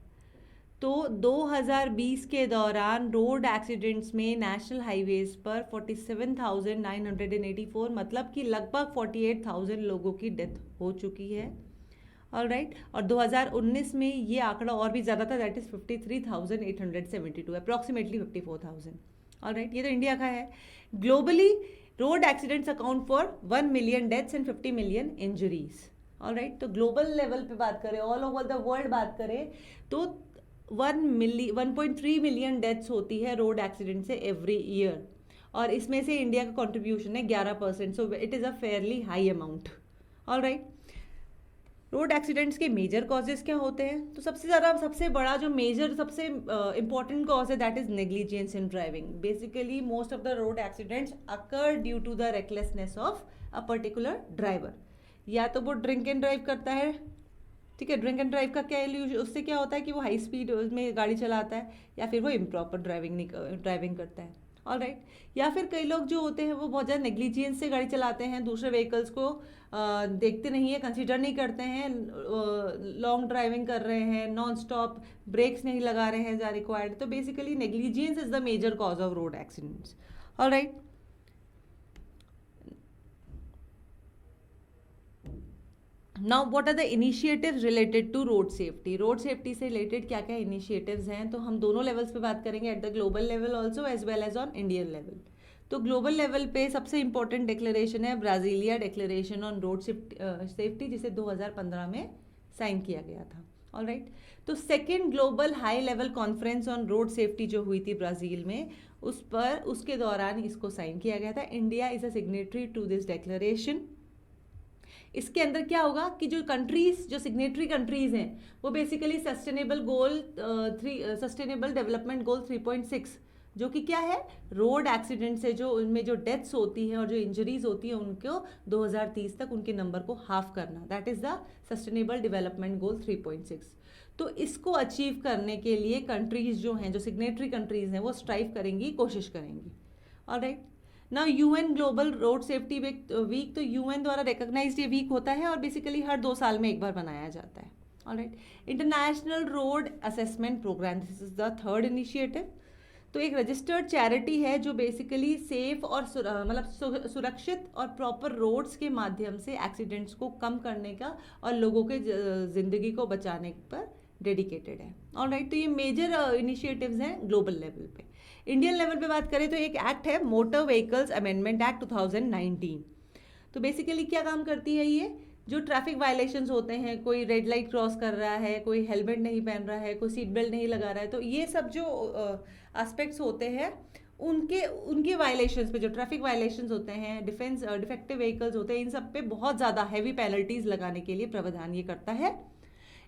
तो 2020 के दौरान रोड एक्सीडेंट्स में नेशनल हाईवेज पर 47,984 मतलब कि लगभग 48,000 लोगों की डेथ हो चुकी है. ऑलराइट. और 2019 में ये आंकड़ा और भी ज़्यादा था, दैट इज़ 53,872, अप्रॉक्सीमेटली 54,000. ऑलराइट. ये तो इंडिया का है. Globally road accidents account for 1 million deaths and 50 million injuries. Alright. तो ग्लोबल लेवल पे बात करें, ऑल ओवर द वर्ल्ड बात करें तो 1.3 मिलियन डेथ्स होती है रोड एक्सीडेंट से एवरी ईयर और इसमें से इंडिया का कंट्रीब्यूशन है 11%. So it is a fairly high amount. Alright. Road accidents के मेजर कॉजेज क्या होते हैं? तो सबसे बड़ा जो मेजर सबसे इंपॉर्टेंट कॉज है that is negligence in driving. Basically most of the road accidents occur due to the recklessness of a particular driver. या तो वो ड्रिंक एंड ड्राइव करता है. ठीक है. ड्रिंक एंड ड्राइव का क्या उससे क्या होता है कि वो हाई स्पीड में गाड़ी चलाता है या फिर वो इम्प्रॉपर ड्राइविंग करता है. ऑलराइट। या फिर कई लोग जो होते हैं वो बहुत ज़्यादा नेग्लिजियंस से गाड़ी चलाते हैं, दूसरे व्हीकल्स को देखते नहीं है, कंसीडर नहीं करते हैं, लॉन्ग ड्राइविंग कर रहे हैं, नॉन स्टॉप ब्रेक्स नहीं लगा रहे हैं एज रिक्वायर्ड। तो basically negligence is the major cause of road accidents. Alright. Now what are the initiatives related to road safety. Road safety से रिलेटेड क्या क्या इनिशिएटिव्स हैं, तो हम दोनों लेवल्स पे बात करेंगे, at the global level also as well as on Indian level. तो ग्लोबल लेवल पे सबसे इंपॉर्टेंट डिक्लेरेशन है Brasilia declaration on road safety, जिसे 2015 में साइन किया गया था। ऑलराइट। तो second global high level conference on road safety जो हुई थी ब्राज़ील में, उसके दौरान इसको साइन किया गया था। India is a signatory to this declaration. इसके अंदर क्या होगा कि जो कंट्रीज, जो सिग्नेटरी कंट्रीज हैं, वो बेसिकली सस्टेनेबल डेवलपमेंट गोल 3.6, जो कि क्या है, रोड एक्सीडेंट से जो उनमें जो डेथ्स होती हैं और जो इंजरीज होती हैं उनको 2030 तक उनके नंबर को हाफ करना, that is the sustainable development goal 3.6। तो इसको अचीव करने के लिए कंट्रीज जो हैं, जो सिग्नेटरी कंट्रीज हैं, वो स्ट्राइव करेंगी, कोशिश करेंगी। ऑलराइट। ना UN global road safety week, तो यूएन द्वारा रिकॉग्नाइज्ड ये वीक होता है और बेसिकली हर 2 साल में एक बार बनाया जाता है। Alright. International road assessment programme, this is the third initiative. तो एक रजिस्टर्ड चैरिटी है जो बेसिकली सेफ और मतलब सुरक्षित और प्रॉपर रोड्स के माध्यम से एक्सीडेंट्स को कम करने का और लोगों के ज़िंदगी को बचाने पर डेडिकेटेड है। ऑलराइट। तो ये मेजर इनिशिएटिव्स हैं ग्लोबल लेवल पे। इंडियन लेवल पे बात करें तो एक एक्ट है मोटर व्हीकल्स अमेंडमेंट एक्ट 2019। तो बेसिकली क्या काम करती है ये, जो ट्रैफिक वायलेशंस होते हैं, कोई रेड लाइट क्रॉस कर रहा है, कोई हेलमेट नहीं पहन रहा है, कोई सीट बेल्ट नहीं लगा रहा है, तो ये सब जो एस्पेक्ट्स होते हैं उनके वायलेशंस पे, जो ट्रैफिक वायलेशंस होते हैं, डिफेक्टिव व्हीकल्स होते हैं, इन सब पे बहुत ज़्यादा हैवी पेनल्टीज लगाने के लिए प्रावधान ये करता है।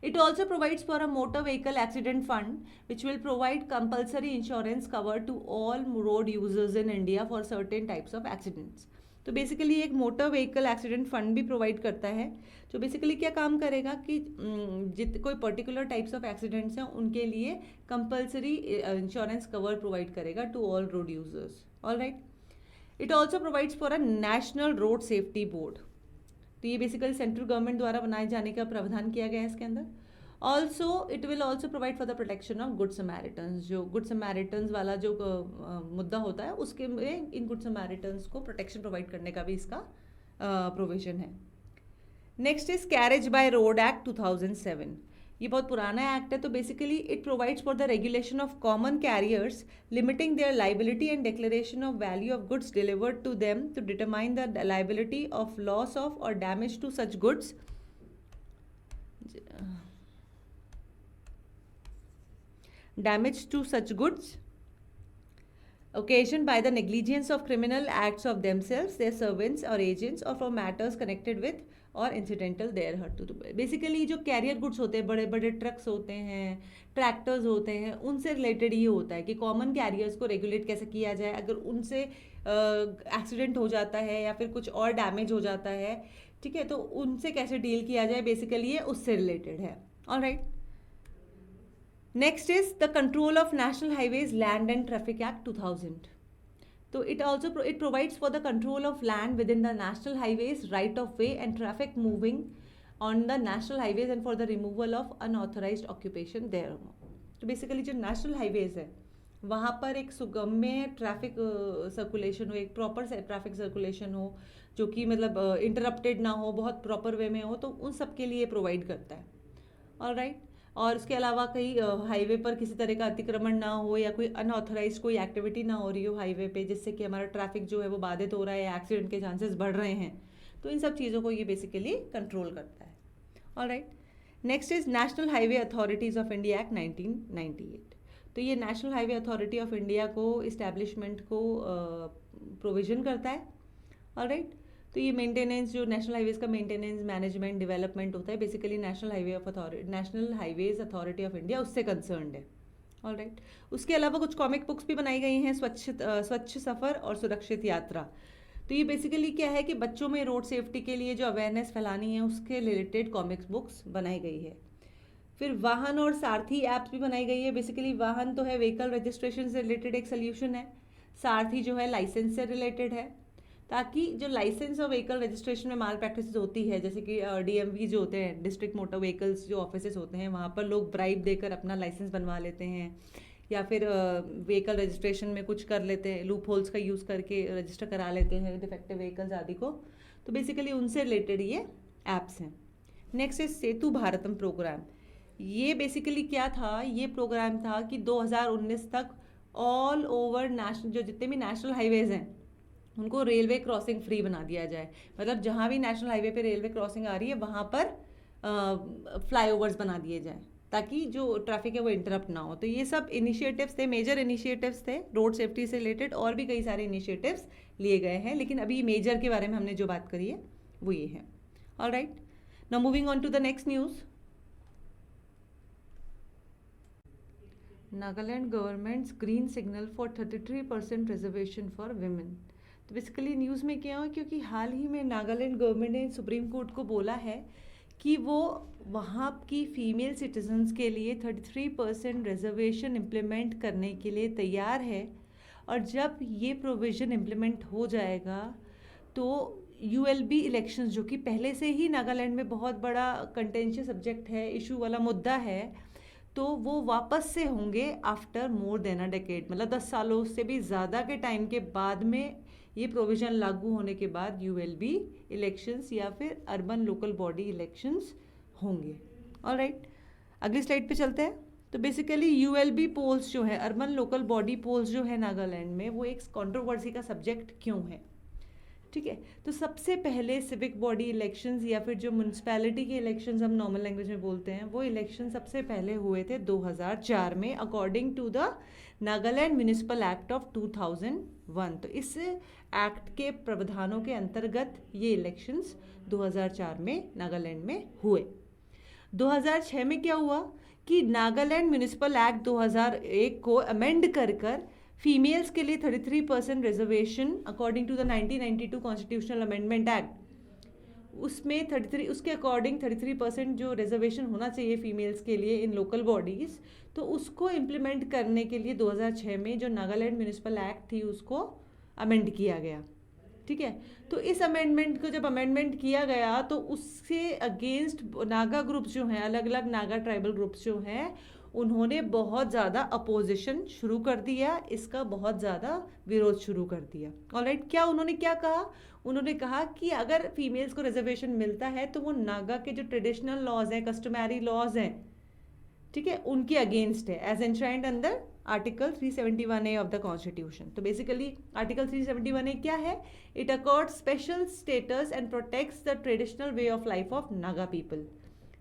It also provides for a motor vehicle accident fund which will provide compulsory insurance cover to all road users in India for certain types of accidents. तो बेसिकली एक मोटर व्हीकल एक्सीडेंट फंड भी provide करता है, जो basically क्या काम करेगा कि कोई पर्टिकुलर टाइप्स ऑफ एक्सीडेंट्स हैं उनके लिए कंपल्सरी इंश्योरेंस कवर प्रोवाइड करेगा to all road users. Alright. It also provides for a national road safety board. तो ये बेसिकली सेंट्रल गवर्नमेंट द्वारा बनाए जाने का प्रावधान किया गया है इसके अंदर। Also it will also provide for the protection of good samaritans. जो गुड समैरिटन्स वाला जो मुद्दा होता है उसके में इन गुड समैरिटन्स को प्रोटेक्शन प्रोवाइड करने का भी इसका प्रोविजन है। Next is carriage by road act 2007। ये बहुत पुराना एक्ट है। तो basically it provides for the regulation of common carriers, limiting their liability and declaration of value of goods delivered to them to determine the liability of loss of और damage to such goods occasioned by the negligence of criminal acts of themselves, their servants or agents, or for matters connected with और incidental thereto। तो basically जो career goods होते हैं, बड़े बड़े trucks होते हैं, ट्रैक्टर्स होते हैं, उनसे रिलेटेड ये होता है कि कॉमन कैरियर्स को रेगुलेट कैसे किया जाए अगर उनसे एक्सीडेंट हो जाता है या फिर कुछ और डैमेज हो जाता है, ठीक है, तो उनसे कैसे डील किया जाए, बेसिकली ये उससे रिलेटेड है। Alright. Next is the control of national highways land and traffic act 2000। तो it provides for the control of land within the national highways, right of way and traffic moving on the national highways and for the removal of unauthorised occupation there. तो basically जो national highways है वहाँ पर एक सुगम्य traffic circulation हो, एक proper traffic circulation हो, जो कि मतलब इंटरप्टेड ना हो, बहुत प्रॉपर वे में हो, तो उन सब के लिए प्रोवाइड करता है। ऑलराइट। और उसके अलावा कहीं हाईवे पर किसी तरह का अतिक्रमण ना हो या कोई अनऑथराइज कोई एक्टिविटी ना हो रही हो हाईवे पे, जिससे कि हमारा ट्रैफिक जो है वो बाधित हो रहा है या एक्सीडेंट के चांसेस बढ़ रहे हैं, तो इन सब चीज़ों को ये बेसिकली कंट्रोल करता है। Alright. Next is national highway authorities of India act 1998। तो ये national highway authority of India को इस्टेब्लिशमेंट को प्रोविज़न करता है। ऑलराइट। तो ये मेंटेनेंस, जो नेशनल हाईवेज का मेंटेनेंस, मैनेजमेंट, डेवलपमेंट होता है, basically national highways authority of India उससे कंसर्न्ड है। ऑलराइट। उसके अलावा कुछ कॉमिक बुक्स भी बनाई गई हैं, स्वच्छ सफ़र और सुरक्षित यात्रा। तो ये बेसिकली क्या है कि बच्चों में रोड सेफ्टी के लिए जो अवेयरनेस फैलानी है उसके रिलेटेड कॉमिक्स बुक्स बनाई गई है। फिर वाहन और सारथी ऐप्स भी बनाई गई है। बेसिकली वाहन तो है व्हीकल रजिस्ट्रेशन से रिलेटेड एक सोल्यूशन है, साथ ही जो है लाइसेंस से रिलेटेड है, ताकि जो लाइसेंस और व्हीकल रजिस्ट्रेशन में माल प्रैक्टिस होती है, जैसे कि DMV जो होते हैं, डिस्ट्रिक्ट मोटर व्हीकल्स जो ऑफिसेस होते हैं, वहाँ पर लोग ब्राइब देकर अपना लाइसेंस बनवा लेते हैं, या फिर व्हीकल रजिस्ट्रेशन में कुछ कर लेते हैं, लूप होल्स का यूज़ करके रजिस्टर करा लेते हैं डिफेक्टिव व्हीकल्स आदि को। तो बेसिकली उनसे रिलेटेड ये ऐप्स हैं। Next is Setu Bharatam program. ये बेसिकली क्या था, ये प्रोग्राम था कि 2019 तक ऑल ओवर नेशनल जो जितने भी नेशनल हाईवेज़ हैं उनको रेलवे क्रॉसिंग फ्री बना दिया जाए। मतलब जहाँ भी नेशनल हाईवे पे रेलवे क्रॉसिंग आ रही है वहाँ पर फ्लाईओवर्स बना दिए जाएं, ताकि जो ट्रैफिक है वो इंटरप्ट ना हो। तो ये सब इनिशिएटिव्स थे, मेजर इनिशिएटिव्स थे रोड सेफ्टी से रिलेटेड। और भी कई सारे इनिशिएटिव्स लिए गए हैं, लेकिन अभी मेजर के बारे में हमने जो बात करी है वो ये है। Alright, now moving on to the next news. Nagaland government's green signal for 33% reservation for women. तो बेसिकली न्यूज़ में क्या हुआ, क्योंकि हाल ही में नागालैंड गवर्नमेंट ने सुप्रीम कोर्ट को बोला है कि वो वहाँ की फीमेल सिटीजन्स के लिए 33% रिजर्वेशन इम्प्लीमेंट करने के लिए तैयार है। और जब ये प्रोविज़न इम्प्लीमेंट हो जाएगा तो ULB इलेक्शंस, जो कि पहले से ही नागालैंड में बहुत बड़ा कंटेंशियस सब्जेक्ट है, इशू वाला मुद्दा है, तो वो वापस से होंगे after more than a decade. मतलब 10 सालों से भी ज़्यादा के टाइम के बाद में ये प्रोविज़न लागू होने के बाद ULB इलेक्शंस या फिर अर्बन लोकल बॉडी इलेक्शंस होंगे। ऑलराइट, अगली स्लाइड पे चलते हैं। तो बेसिकली ULB पोल्स जो है, अर्बन लोकल बॉडी पोल्स जो है नागालैंड में, वो एक कंट्रोवर्सी का सब्जेक्ट क्यों है? ठीक है, तो सबसे पहले सिविक बॉडी इलेक्शंस या फिर जो म्यूनसिपैलिटी के इलेक्शंस हम नॉर्मल लैंग्वेज में बोलते हैं, वो इलेक्शन सबसे पहले हुए थे 2004 में, according to the Nagaland municipal act of 2001। तो इस एक्ट के प्रावधानों के अंतर्गत ये इलेक्शंस 2004 में नागालैंड में हुए। 2006 में क्या हुआ कि नागालैंड म्यूनिसिपल एक्ट 2001 को अमेंड कर फीमेल्स के लिए 33% reservation according to the 1992 constitutional amendment act, उसमें 33 उसके अकॉर्डिंग 33% जो रिजर्वेशन होना चाहिए फीमेल्स के लिए इन लोकल बॉडीज़, तो उसको इम्प्लीमेंट करने के लिए 2006 में जो नागालैंड म्यूनिसिपल एक्ट थी उसको अमेंड किया गया। ठीक है, तो इस अमेंडमेंट को जब अमेंडमेंट किया गया तो उससे अगेंस्ट नागा ग्रुप्स जो हैं, अलग अलग नागा ट्राइबल ग्रुप्स जो हैं, उन्होंने बहुत ज़्यादा अपोजिशन शुरू कर दिया, इसका बहुत ज़्यादा विरोध शुरू कर दिया। ऑलराइट, क्या उन्होंने क्या कहा? उन्होंने कहा कि अगर फीमेल्स को रिजर्वेशन मिलता है तो वो नागा के जो ट्रेडिशनल लॉज हैं, कस्टमरी लॉज हैं, ठीक है, उनके अगेंस्ट है, as enshrined under article 371A of the constitution. तो बेसिकली आर्टिकल 371A क्या है? It accord special status and protects the traditional way of life of Naga people.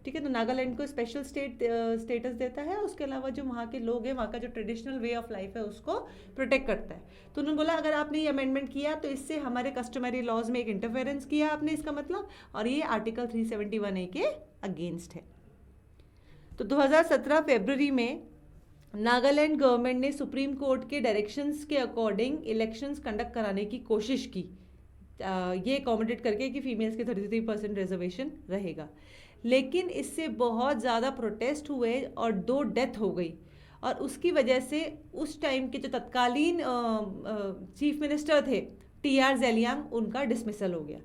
ठीक है, तो नागालैंड को स्पेशल स्टेटस देता है, उसके अलावा जो वहाँ के लोग हैं, वहाँ का जो ट्रेडिशनल वे ऑफ लाइफ है उसको प्रोटेक्ट करता है। तो उन्होंने बोला अगर आपने ये अमेंडमेंट किया तो इससे हमारे कस्टमरी लॉज में एक इंटरफेरेंस किया आपने, इसका मतलब, और ये आर्टिकल 371A के अगेंस्ट है। तो 2017 फरवरी में नागालैंड गवर्नमेंट ने सुप्रीम कोर्ट के डायरेक्शंस के अकॉर्डिंग इलेक्शंस कंडक्ट कराने की कोशिश की, ये अकोमोडेट करके कि फीमेल्स के 33% रिजर्वेशन रहेगा। लेकिन इससे बहुत ज़्यादा प्रोटेस्ट हुए और 2 डेथ हो गई, और उसकी वजह से उस टाइम के जो तत्कालीन चीफ मिनिस्टर थे TR ज़ेलियांग, उनका डिसमिसल हो गया।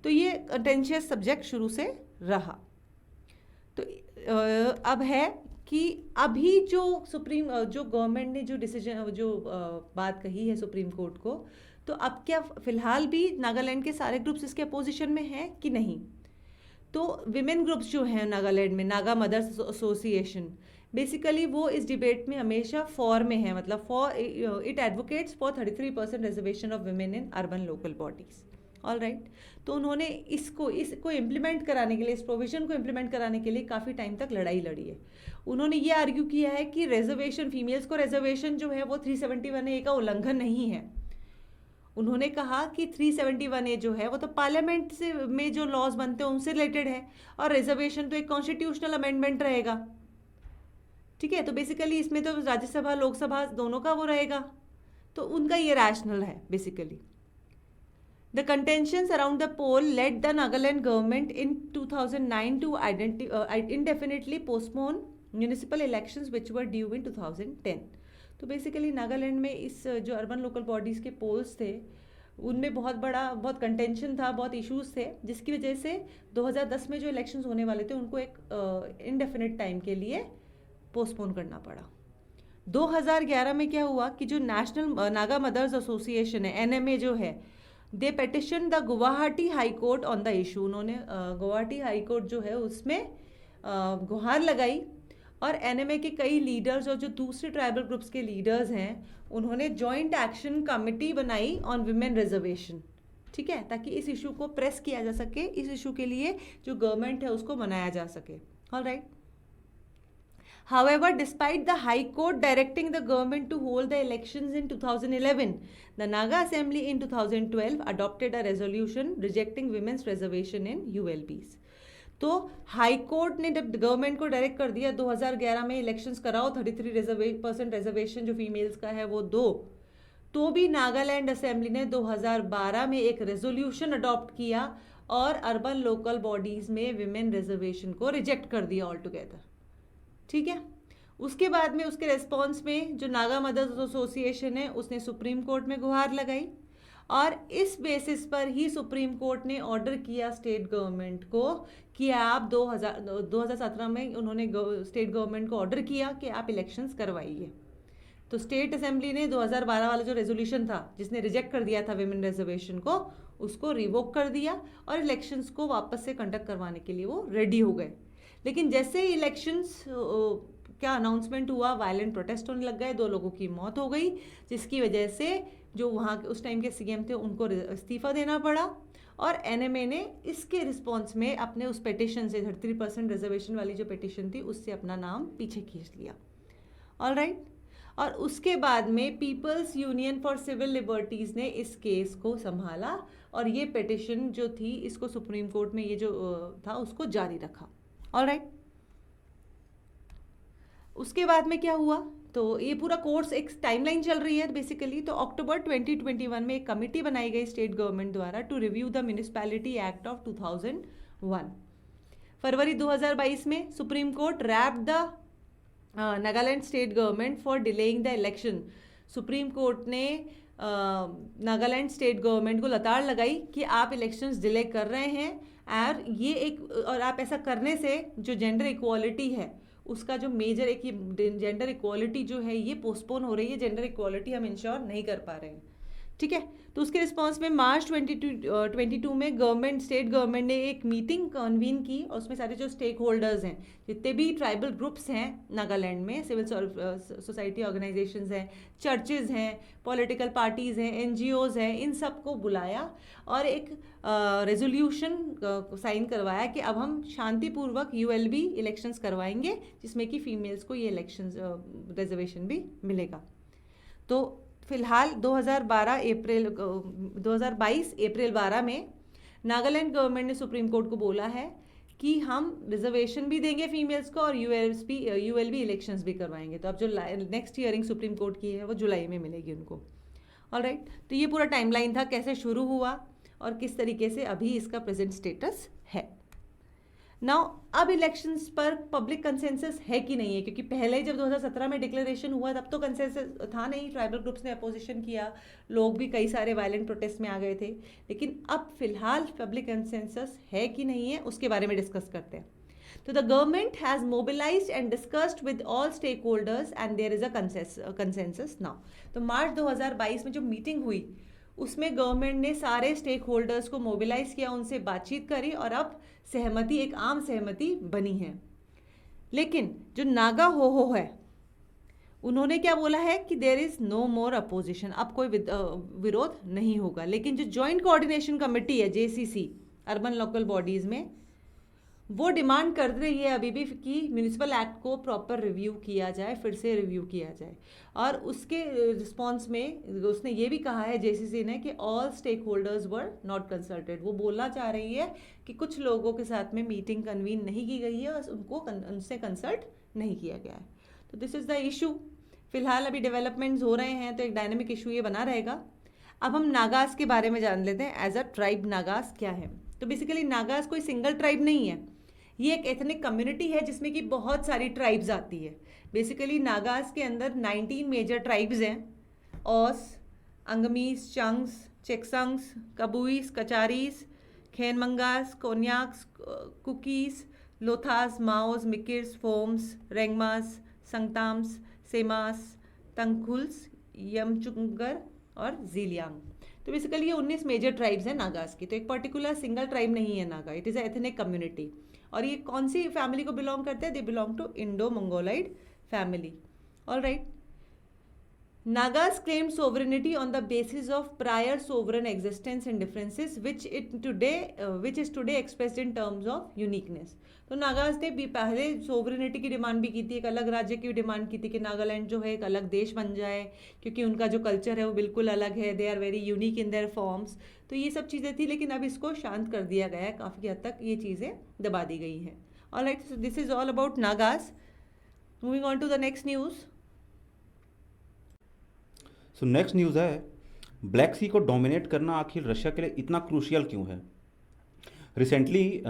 तो ये कंटेंशियस सब्जेक्ट शुरू से रहा। तो अब है कि अभी जो गवर्नमेंट ने जो डिसीजन बात कही है सुप्रीम कोर्ट को, तो अब क्या फ़िलहाल भी नागालैंड के सारे ग्रुप्स इसके अपोजिशन में हैं कि नहीं? तो विमेन ग्रुप्स जो हैं नागालैंड में, नागा मदर्स एसोसिएशन, बेसिकली वो इस डिबेट में हमेशा फॉर में है, मतलब for it advocates for 33% reservation of women in urban local bodies. Alright, तो उन्होंने इसको इम्प्लीमेंट कराने के लिए, इस प्रोविजन को इम्प्लीमेंट कराने के लिए काफ़ी टाइम तक लड़ाई लड़ी है। उन्होंने ये आर्ग्यू किया है कि रिजर्वेशन, फीमेल्स को रिजर्वेशन जो है वो 371A का उल्लंघन नहीं है। उन्होंने कहा कि 371A जो है वो तो पार्लियामेंट से में जो लॉज बनते हैं उनसे रिलेटेड है, और रिजर्वेशन तो एक कॉन्स्टिट्यूशनल अमेंडमेंट रहेगा। ठीक है, तो बेसिकली इसमें तो राज्यसभा लोकसभा दोनों का वो रहेगा, तो उनका ये रैशनल है basically. The contentions around the poll led the Nagaland government in 2009 to indefinitely postpone municipal elections which were due in 2010. तो बेसिकली नागालैंड में इस जो अर्बन लोकल बॉडीज़ के पोल्स थे उनमें बहुत कंटेंशन था, बहुत इश्यूज थे, जिसकी वजह से 2010 में जो इलेक्शंस होने वाले थे उनको एक इनडेफिनिट टाइम के लिए पोस्टपोन करना पड़ा। 2011 में क्या हुआ कि जो नेशनल नागा मदर्स एसोसिएशन है, NMA जो है, they petition the Guwahati high court on the issue. उन्होंने गुवाहाटी हाई कोर्ट जो है उसमें गुहार लगाई और NMA के कई लीडर्स और जो दूसरे ट्राइबल ग्रुप्स के लीडर्स हैं उन्होंने जॉइंट एक्शन कमेटी बनाई ऑन विमेन रिजर्वेशन, ठीक है, ताकि इस इशू को प्रेस किया जा सके, इस इशू के लिए जो गवर्नमेंट है उसको मनाया जा सके। Alright, however, despite the High Court directing the government to hold the elections in 2011, the Naga Assembly in 2012 adopted a resolution rejecting women's reservation in ULBs. तो हाई कोर्ट ने जब गवर्नमेंट को डायरेक्ट कर दिया 2011 में इलेक्शंस कराओ, 33% reservation जो females का है वो दो, तो भी नागालैंड असेंबली ने 2012 में एक रेजोल्यूशन अडॉप्ट किया और अर्बन लोकल बॉडीज में विमेन रिजर्वेशन को रिजेक्ट कर दिया ऑल टुगेदर, ठीक है। उसके बाद में उसके रेस्पॉन्स में जो नागा मदर्स एसोसिएशन है उसने सुप्रीम कोर्ट में गुहार लगाई और इस बेसिस पर ही सुप्रीम कोर्ट ने ऑर्डर किया स्टेट गवर्नमेंट को कि आप 2017 में उन्होंने स्टेट गवर्नमेंट को ऑर्डर किया कि आप इलेक्शंस करवाइए। तो स्टेट असेंबली ने 2012 वाला जो रेजोल्यूशन था जिसने रिजेक्ट कर दिया था विमेन रिजर्वेशन को, उसको रिवोक कर दिया और इलेक्शंस को वापस से कंडक्ट करवाने के लिए वो रेडी हो गए। लेकिन जैसे ही इलेक्शंस क्या अनाउंसमेंट हुआ, वायलेंट प्रोटेस्ट होने लग गए, 2 लोगों की मौत हो गई, जिसकी वजह से जो वहाँ उस टाइम के CM थे उनको इस्तीफा देना पड़ा और NMA ने इसके रिस्पॉन्स में अपने उस पेटिशन से 33% रिजर्वेशन वाली जो पेटिशन थी उससे अपना नाम पीछे खींच लिया। ऑलराइट, और उसके बाद में people's union for civil liberties ने इस केस को संभाला और ये पेटिशन जो थी इसको सुप्रीम कोर्ट में ये जो था उसको जारी रखा। ऑलराइट, उसके बाद में क्या हुआ, तो ये पूरा कोर्स एक टाइमलाइन चल रही है बेसिकली। तो अक्टूबर 2021 में एक कमेटी बनाई गई स्टेट गवर्नमेंट द्वारा to review the municipality act of 2001। फरवरी 2022 में supreme court wrapped the Nagaland state government for delaying the election. Supreme court ने नागालैंड स्टेट गवर्नमेंट को लताड़ लगाई कि आप इलेक्शंस डिले कर रहे हैं और आप ऐसा करने से जो जेंडर इक्वालिटी है उसका जो मेजर एक ये जेंडर इक्वालिटी जो है ये पोस्टपोन हो रही है, जेंडर इक्वालिटी हम इंश्योर नहीं कर पा रहे हैं, ठीक है। तो उसके रिस्पॉन्स में मार्च 2022 में स्टेट गवर्नमेंट ने एक मीटिंग कन्वीन की और उसमें सारे जो स्टेक होल्डर्स हैं, जितने भी ट्राइबल ग्रुप्स हैं नागालैंड में, सिविल सोसाइटी ऑर्गेनाइजेशंस हैं, चर्चेज़ हैं, पॉलिटिकल पार्टीज़ हैं, NGOs हैं, इन सब को बुलाया और एक रेजोल्यूशन साइन करवाया कि अब हम शांतिपूर्वक ULB इलेक्शंस करवाएंगे जिसमें कि फीमेल्स को ये इलेक्शंस रिजर्वेशन भी मिलेगा। तो फिलहाल 2022 अप्रैल 12 में नागालैंड गवर्नमेंट ने सुप्रीम कोर्ट को बोला है कि हम रिजर्वेशन भी देंगे फीमेल्स को और ULB इलेक्शंस भी करवाएंगे। तो अब जो नेक्स्ट हियरिंग सुप्रीम कोर्ट की है वो जुलाई में मिलेगी उनको। ऑलराइट, तो ये पूरा टाइमलाइन था कैसे शुरू हुआ और किस तरीके से अभी इसका प्रेजेंट स्टेटस है। नाउ अब इलेक्शंस पर पब्लिक कंसेंसस है कि नहीं है, क्योंकि पहले जब 2017 में डिक्लेरेशन हुआ तब तो कंसेंसस था नहीं, ट्राइबल ग्रुप्स ने अपोजिशन किया, लोग भी कई सारे वायलेंट प्रोटेस्ट में आ गए थे। लेकिन अब फिलहाल पब्लिक कंसेंसस है कि नहीं है उसके बारे में डिस्कस करते हैं। तो the government has mobilised and discussed with all stakeholders and there is a consensus now. तो मार्च 2022 में जो मीटिंग हुई उसमें गवर्नमेंट ने सारे स्टेक होल्डर्स को मोबिलाइज किया, उनसे बातचीत करी और अब एक आम सहमति बनी है। लेकिन जो नागा हो है उन्होंने क्या बोला है कि there is no more opposition, अब कोई विरोध नहीं होगा। लेकिन जो जॉइंट कोऑर्डिनेशन कमेटी है JCC अर्बन लोकल बॉडीज़ में, वो डिमांड कर रही है अभी भी कि म्यूनिसिपल एक्ट को प्रॉपर रिव्यू किया जाए, फिर से रिव्यू किया जाए। और उसके रिस्पॉन्स में उसने ये भी कहा है JCC ने कि all stakeholders were not consulted. वो बोलना चाह रही है कि कुछ लोगों के साथ में मीटिंग कन्वीन नहीं की गई है और उनसे कंसल्ट नहीं किया गया है। तो दिस इज़ द इशू। फिलहाल अभी डेवलपमेंट्स हो रहे हैं तो एक डायनेमिक इशू ये बना रहेगा। अब हम नागास के बारे में जान लेते हैं। एज अ ट्राइब नागास क्या है। तो बेसिकली नागास कोई सिंगल ट्राइब नहीं है, ये एक एथनिक कम्युनिटी है जिसमें कि बहुत सारी ट्राइब्स आती है। बेसिकली नागास के अंदर 19 मेजर ट्राइब्स हैं। ओस, अंगमीस, चंग्स, चेक्संग्स, कबुइस, कचारीस, खेनमंगास, कोन्याक्स, कुकीस, लोथास, माओस, मिकिर्स, फोम्स, रेंगमास, संगताम्स, सेमास, तंगखुल्स, यमचुंगर और जीलियांग। तो बेसिकली ये 19 मेजर ट्राइब्स हैं नागास की। तो एक पर्टिकुलर सिंगल ट्राइब नहीं है Naga, it is ethnic community. और ये कौन सी फैमिली को बिलोंग करते हैं? They belong to Indo Mongoloid family. All right. Nagas claimed sovereignty on the basis of prior sovereign existence and differences, which is today expressed in terms of uniqueness. तो नागास ने भी पहले सोवरेनिटी की demand भी की थी, एक अलग राज्य की डिमांड की थी कि नागालैंड जो है एक अलग देश बन जाए, क्योंकि उनका जो कल्चर है वो बिल्कुल अलग है, they are very unique in their forms. तो ये सब चीज़ें थी, लेकिन अब इसको शांत कर दिया गया है, काफ़ी हद तक ये चीज़ें दबा दी गई हैं। Alright, so this is all about Nagas. Moving on to the next news. So next news है, ब्लैक सी को डोमिनेट करना आखिर रशिया के लिए इतना क्रूशियल क्यों है। रिसेंटली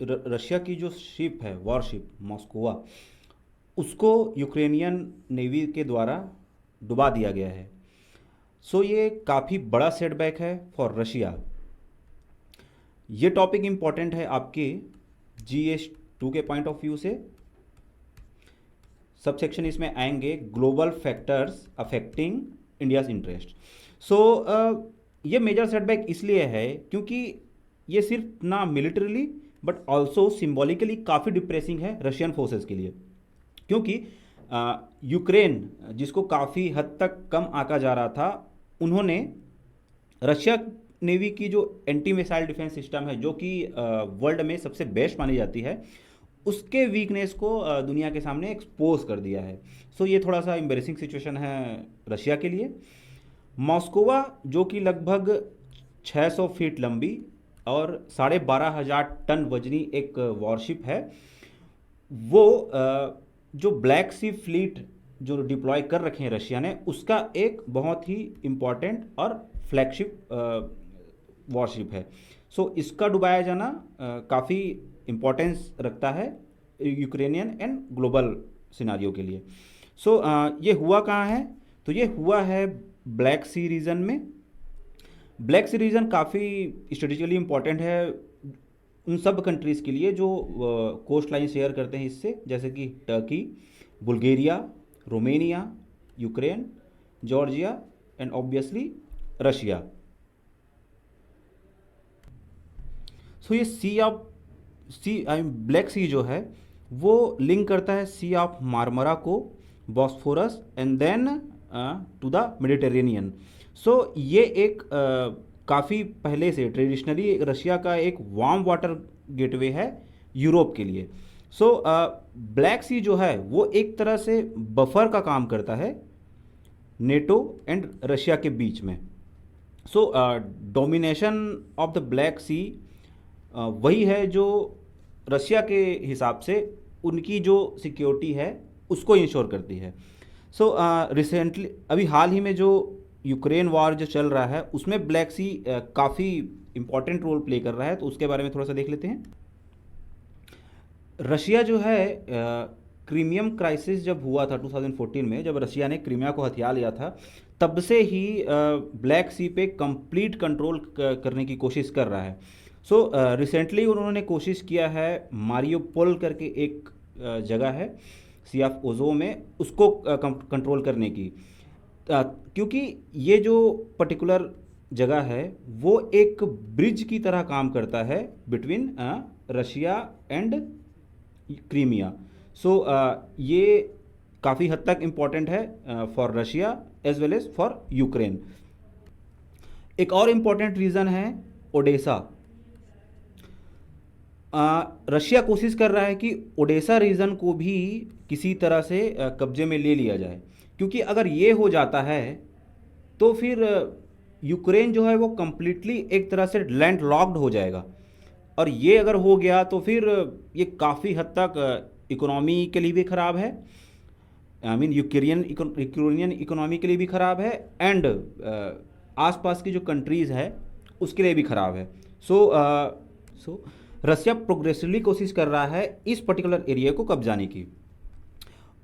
रशिया की जो शिप है, वॉरशिप मॉस्कोवा, उसको यूक्रेनियन नेवी के द्वारा डुबा दिया गया है। सो ये काफ़ी बड़ा सेटबैक है फॉर रशिया। ये टॉपिक इम्पॉर्टेंट है आपके GS2 के पॉइंट ऑफ व्यू से। सब सेक्शन इसमें आएंगे global factors affecting India's interest. So ये मेजर सेटबैक इसलिए है क्योंकि ये सिर्फ ना मिलिटरीली बट ऑल्सो सिम्बॉलिकली काफ़ी डिप्रेसिंग है रशियन फोर्सेस के लिए, क्योंकि यूक्रेन जिसको काफ़ी हद तक कम आंका जा रहा था, उन्होंने रशिया नेवी की जो एंटी मिसाइल डिफेंस सिस्टम है, जो कि वर्ल्ड में सबसे बेस्ट मानी जाती है, उसके वीकनेस को दुनिया के सामने एक्सपोज कर दिया है। सो ये थोड़ा सा एम्बेरेसिंग सिचुएशन है रशिया के लिए। मॉस्कोवा जो कि लगभग 600 फीट लंबी और 12,500 टन वजनी एक वॉरशिप है, वो जो ब्लैक सी फ्लीट जो डिप्लॉय कर रखे हैं रशिया ने, उसका एक बहुत ही इम्पॉर्टेंट और फ्लैगशिप वॉरशिप है। सो इसका डुबाया जाना काफ़ी इम्पोर्टेंस रखता है यूक्रेनियन एंड ग्लोबल सिनारियो के लिए। सो ये हुआ कहाँ है? तो ये हुआ है ब्लैक सी रीजन में। ब्लैक सी रीजन काफ़ी स्ट्रेटेजिकली इम्पॉर्टेंट है उन सब कंट्रीज़ के लिए जो कोस्ट लाइन शेयर करते हैं इससे, जैसे कि Turkey, Bulgaria, Romania, Ukraine, Georgia and obviously Russia. So ये ब्लैक सी जो है वो लिंक करता है सी ऑफ मार्मरा को, Bosphorus and then to the Mediterranean. So ये एक काफ़ी पहले से ट्रेडिशनली रशिया का एक वार्म वाटर गेटवे है यूरोप के लिए। सो ब्लैक सी जो है वो एक तरह से बफर का काम करता है नेटो एंड रशिया के बीच में। सो डोमिनेशन ऑफ द ब्लैक सी वही है जो रशिया के हिसाब से उनकी जो सिक्योरिटी है उसको इंश्योर करती है। सो रिसेंटली अभी हाल ही में जो यूक्रेन वॉर जो चल रहा है उसमें ब्लैक सी काफ़ी इम्पॉर्टेंट रोल प्ले कर रहा है, तो उसके बारे में थोड़ा सा देख लेते हैं। रशिया जो है क्रीमियम क्राइसिस जब हुआ था 2014 में, जब रशिया ने क्रीमिया को हथिया लिया था, तब से ही ब्लैक सी पे कंप्लीट कंट्रोल करने की कोशिश कर रहा है। सो रिसेंटली उन्होंने कोशिश किया है मारियोपोल करके एक जगह है सी ऑफ ओजो में, उसको कंट्रोल करने की, क्योंकि ये जो पर्टिकुलर जगह है वो एक ब्रिज की तरह काम करता है between Russia and Crimea. So ये काफ़ी हद तक इम्पॉर्टेंट है for Russia as well as for Ukraine. एक और इम्पॉर्टेंट रीज़न है ओडेसा। रशिया कोशिश कर रहा है कि ओडेसा रीजन को भी किसी तरह से कब्जे में ले लिया जाए, क्योंकि अगर ये हो जाता है तो फिर यूक्रेन जो है वो कम्प्लीटली एक तरह से लैंड लॉक्ड हो जाएगा, और ये अगर हो गया तो फिर ये काफ़ी हद तक इकोनॉमी के लिए भी ख़राब है, आई मीन यूक्रेनियन इकोनॉमी के लिए भी ख़राब है, एंड आसपास की जो कंट्रीज़ है उसके लिए भी ख़राब है। सो रशिया प्रोग्रेसिवली कोशिश कर रहा है इस पर्टिकुलर एरिया को कब्जाने की।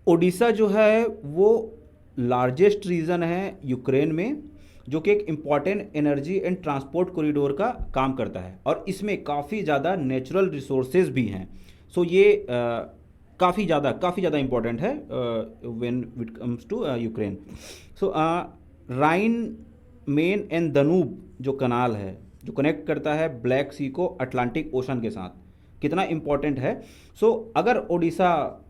ओडिशा जो है वो लार्जेस्ट रीजन है यूक्रेन में, जो कि एक important energy and transport corridor का काम करता है और इसमें काफ़ी ज़्यादा नेचुरल रिसोर्सेज भी हैं। सो ये काफ़ी ज़्यादा इम्पॉर्टेंट है when it comes to Ukraine. So Rhine, Main and Danube जो कनाल है जो कनेक्ट करता है ब्लैक सी को अटलांटिक ओशन के साथ, कितना इम्पॉर्टेंट है। सो अगर ओडिशा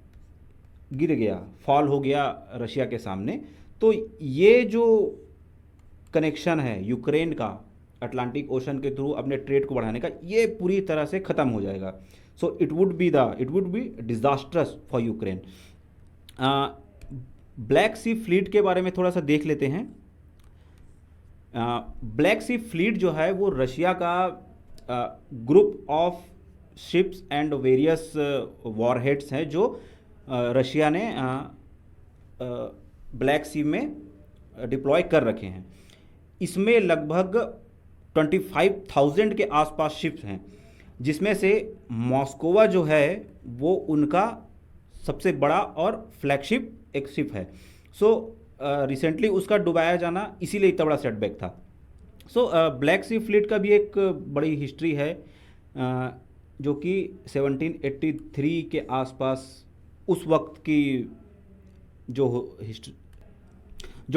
गिर गया, फॉल हो गया रशिया के सामने, तो ये जो कनेक्शन है यूक्रेन का अटलांटिक ओशन के थ्रू अपने ट्रेड को बढ़ाने का, ये पूरी तरह से ख़त्म हो जाएगा। So it would be disastrous for Ukraine. Black sea fleet के बारे में थोड़ा सा देख लेते हैं। ब्लैक सी फ्लीट जो है वो रशिया का group of ships and various warheads हैं जो रशिया ने ब्लैक सी में डिप्लॉय कर रखे हैं। इसमें लगभग 25,000 के आसपास शिप्स हैं, जिसमें से मॉस्कोवा जो है वो उनका सबसे बड़ा और फ्लैगशिप एक शिप है। सो रिसेंटली उसका डुबाया जाना इसीलिए इतना बड़ा सेटबैक था। सो ब्लैक सी फ्लीट का भी एक बड़ी हिस्ट्री है, जो कि 1783 के आसपास उस वक्त की जो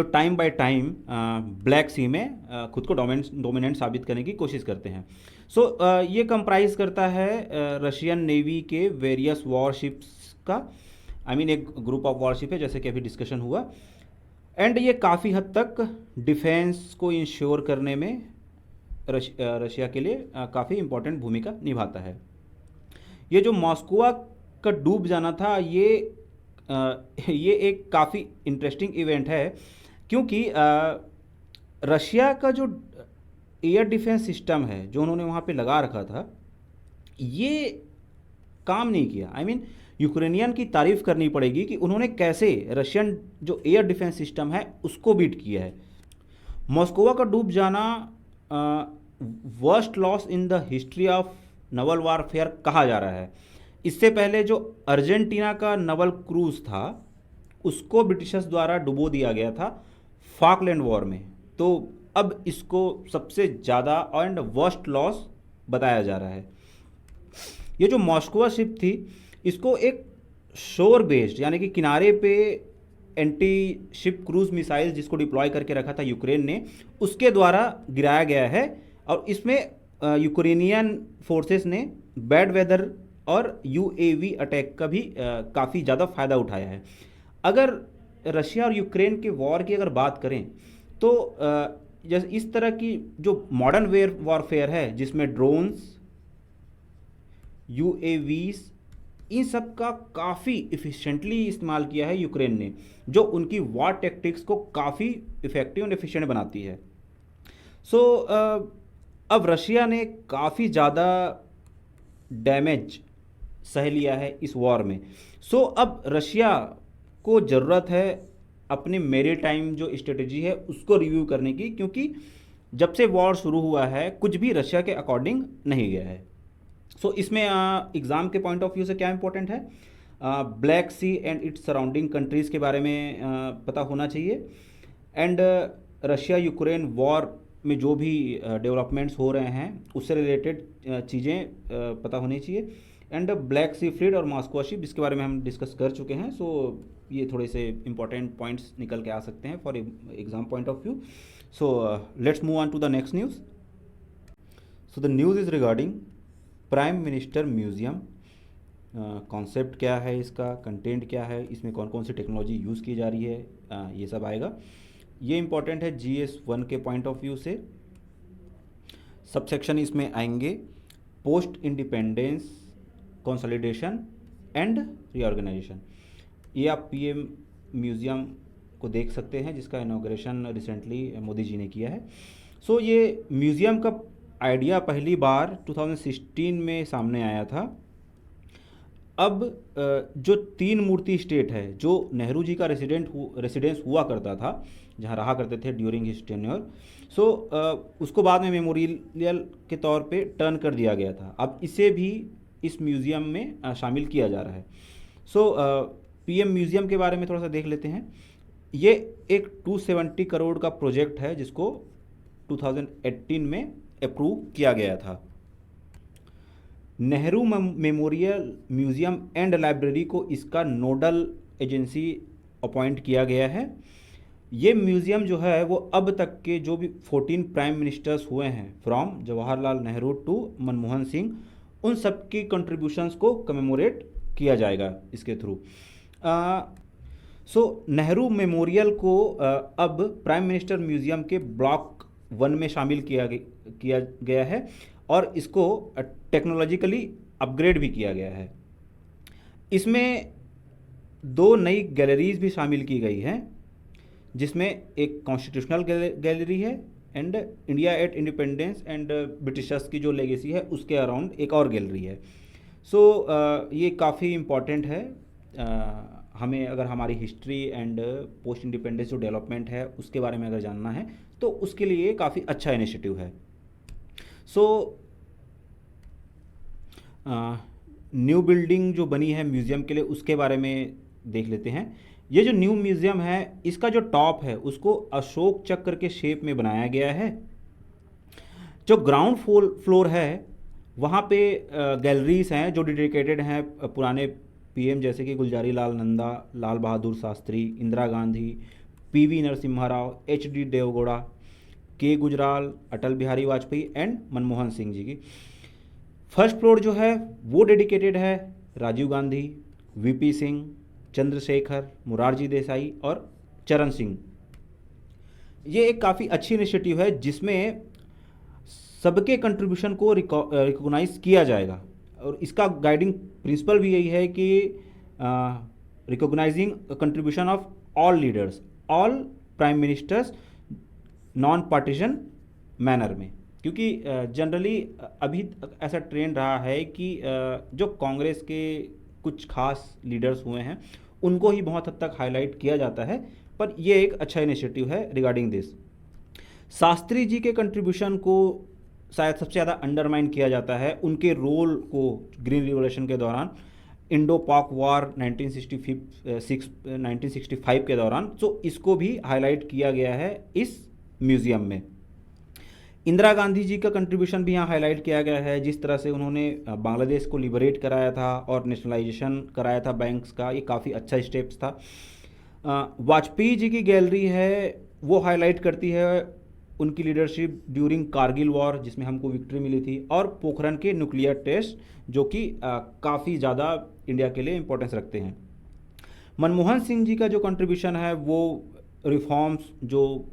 टाइम बाय टाइम ब्लैक सी में खुद को डोमिनेंट साबित करने की कोशिश करते हैं। सो ये कंप्राइज करता है रशियन नेवी के वेरियस वॉरशिप्स का, एक ग्रुप ऑफ वॉरशिप है जैसे कि अभी डिस्कशन हुआ। एंड ये काफ़ी हद तक डिफेंस को इंश्योर करने में रशिया के लिए काफ़ी इम्पोर्टेंट भूमिका निभाता है। ये जो मॉस्कोवा का डूब जाना था, ये एक काफ़ी इंटरेस्टिंग इवेंट है, क्योंकि रशिया का जो एयर डिफेंस सिस्टम है जो उन्होंने वहाँ पे लगा रखा था, ये काम नहीं किया। यूक्रेनियन की तारीफ़ करनी पड़ेगी कि उन्होंने कैसे रशियन जो एयर डिफेंस सिस्टम है उसको बीट किया है। मॉस्कोवा का डूब जाना worst loss in the history of Naval warfare कहा जा रहा है। इससे पहले जो अर्जेंटीना का नवल क्रूज था उसको ब्रिटिशर्स द्वारा डुबो दिया गया था फॉकलैंड वॉर में, तो अब इसको सबसे ज़्यादा एंड वर्स्ट लॉस बताया जा रहा है। ये जो मॉस्कोवा शिप थी, इसको एक शोर बेस्ड यानी कि किनारे पे एंटी शिप क्रूज मिसाइल जिसको डिप्लॉय करके रखा था यूक्रेन ने, उसके द्वारा गिराया गया है। और इसमें यूक्रेनियन फोर्सेस ने बैड वेदर और यूएवी अटैक का भी काफ़ी ज़्यादा फ़ायदा उठाया है। अगर रशिया और यूक्रेन के वॉर की अगर बात करें तो जैसे इस तरह की जो मॉडर्न वॉरफेयर है जिसमें ड्रोन्स, यूएवीज, इन सब का काफ़ी इफ़िशेंटली इस्तेमाल किया है यूक्रेन ने, जो उनकी वॉर टैक्टिक्स को काफ़ी इफ़ेक्टिव और एफिशिएंट बनाती है। सो अब रशिया ने काफ़ी ज़्यादा डैमेज सह लिया है इस वॉर में। सो अब रशिया को ज़रूरत है अपने मेरीटाइम जो स्ट्रेटजी है उसको रिव्यू करने की, क्योंकि जब से वॉर शुरू हुआ है कुछ भी रशिया के अकॉर्डिंग नहीं गया है। सो इसमें एग्ज़ाम के पॉइंट ऑफ व्यू से क्या इंपॉर्टेंट है, black sea and its surrounding countries के बारे में पता होना चाहिए। एंड रशिया यूक्रेन वॉर में जो भी डेवलपमेंट्स हो रहे हैं उससे रिलेटेड चीज़ें पता होनी चाहिए। एंड ब्लैक सी फ्लीट और मॉस्को शिप जिसके बारे में हम डिस्कस कर चुके हैं। सो ये थोड़े से इंपॉर्टेंट पॉइंट्स निकल के आ सकते हैं for exam point of view. So let's move on to the next news. So the news is regarding prime minister museum. Concept क्या है, इसका कंटेंट क्या है, इसमें कौन कौन सी टेक्नोलॉजी यूज़ की जा रही है, ये सब आएगा। ये इंपॉर्टेंट है GS1 के पॉइंट ऑफ व्यू से। सबसेक्शन इसमें आएंगे post independence consolidation and reorganisation. ये आप PM म्यूज़ियम को देख सकते हैं जिसका इनॉग्रेशन रिसेंटली मोदी जी ने किया है। सो ये म्यूज़ियम का आइडिया पहली बार 2016 में सामने आया था। अब जो 3 मूर्ति स्टेट है, जो नेहरू जी का रेसिडेंस हुआ करता था, जहाँ रहा करते थे ड्यूरिंग हिज टेन्योर, सो उसको बाद में मेमोरियल के तौर पे टर्न कर दिया गया था। अब इसे भी इस म्यूज़ियम में शामिल किया जा रहा है। सो पीएम म्यूज़ियम के बारे में थोड़ा सा देख लेते हैं। ये एक 270 करोड़ का प्रोजेक्ट है जिसको 2018 में अप्रूव किया गया था। Nehru memorial museum and library को इसका नोडल एजेंसी अपॉइंट किया गया है। ये म्यूज़ियम जो है वो अब तक के जो भी 14 प्राइम मिनिस्टर्स हुए हैं फ्रॉम जवाहरलाल नेहरू टू मनमोहन सिंह, उन सब की कंट्रीब्यूशंस को कमेमोरेट किया जाएगा इसके थ्रू। सो नेहरू मेमोरियल को अब प्राइम मिनिस्टर म्यूज़ियम के ब्लॉक 1 में शामिल किया गया है और इसको टेक्नोलॉजिकली अपग्रेड भी किया गया है। इसमें 2 नई गैलरीज भी शामिल की गई हैं, जिसमें एक कॉन्स्टिट्यूशनल गैलरी है and India at independence and Britishers की जो लेगेसी है उसके अराउंड एक और गैलरी है। सो ये काफ़ी इम्पॉर्टेंट है। हमें अगर हमारी हिस्ट्री एंड पोस्ट इंडिपेंडेंस जो डेवलपमेंट है उसके बारे में अगर जानना है तो उसके लिए काफ़ी अच्छा इनिशिएटिव है। सो न्यू बिल्डिंग जो बनी है म्यूज़ियम के लिए उसके बारे में देख लेते हैं। ये जो न्यू म्यूज़ियम है इसका जो टॉप है उसको अशोक चक्र के शेप में बनाया गया है। जो ग्राउंड फ्लोर है वहाँ पे गैलरीज हैं जो डेडिकेटेड हैं पुराने पीएम जैसे कि गुलजारी लाल नंदा, लाल बहादुर शास्त्री, इंदिरा गांधी, पीवी नरसिम्हा राव, एचडी देवगौड़ा, के गुजराल, अटल बिहारी वाजपेयी एंड मनमोहन सिंह जी की। फर्स्ट फ्लोर जो है वो डेडिकेटेड है राजीव गांधी, वीपी सिंह, चंद्रशेखर, मुरारजी देसाई और चरण सिंह। ये एक काफ़ी अच्छी इनिशिएटिव है जिसमें सबके कंट्रीब्यूशन को रिकॉग्नाइज किया जाएगा और इसका गाइडिंग प्रिंसिपल भी यही है कि recognising contribution of all leaders, all prime ministers, non partisan manner में। क्योंकि जनरली अभी ऐसा ट्रेंड रहा है कि जो कांग्रेस के कुछ खास लीडर्स हुए हैं उनको ही बहुत हद तक हाईलाइट किया जाता है, पर ये एक अच्छा इनिशिएटिव है रिगार्डिंग दिस। शास्त्री जी के कंट्रीब्यूशन को शायद सबसे ज़्यादा अंडरमाइन किया जाता है, उनके रोल को ग्रीन रिवॉल्यूशन के दौरान, इंडो पाक वॉर 1965 के दौरान। तो इसको भी हाईलाइट किया गया है इस म्यूज़ियम में। इंदिरा गांधी जी का कंट्रीब्यूशन भी यहाँ हाईलाइट किया गया है, जिस तरह से उन्होंने बांग्लादेश को लिबरेट कराया था और नेशनलाइजेशन कराया था बैंक्स का, ये काफ़ी अच्छा स्टेप्स था। वाजपेयी जी की गैलरी है वो हाईलाइट करती है उनकी लीडरशिप ड्यूरिंग कारगिल वॉर जिसमें हमको विक्ट्री मिली थी, और पोखरण के न्यूक्लियर टेस्ट जो कि काफ़ी ज़्यादा इंडिया के लिए इम्पोर्टेंस रखते हैं। मनमोहन सिंह जी का जो कंट्रीब्यूशन है वो रिफॉर्म्स जो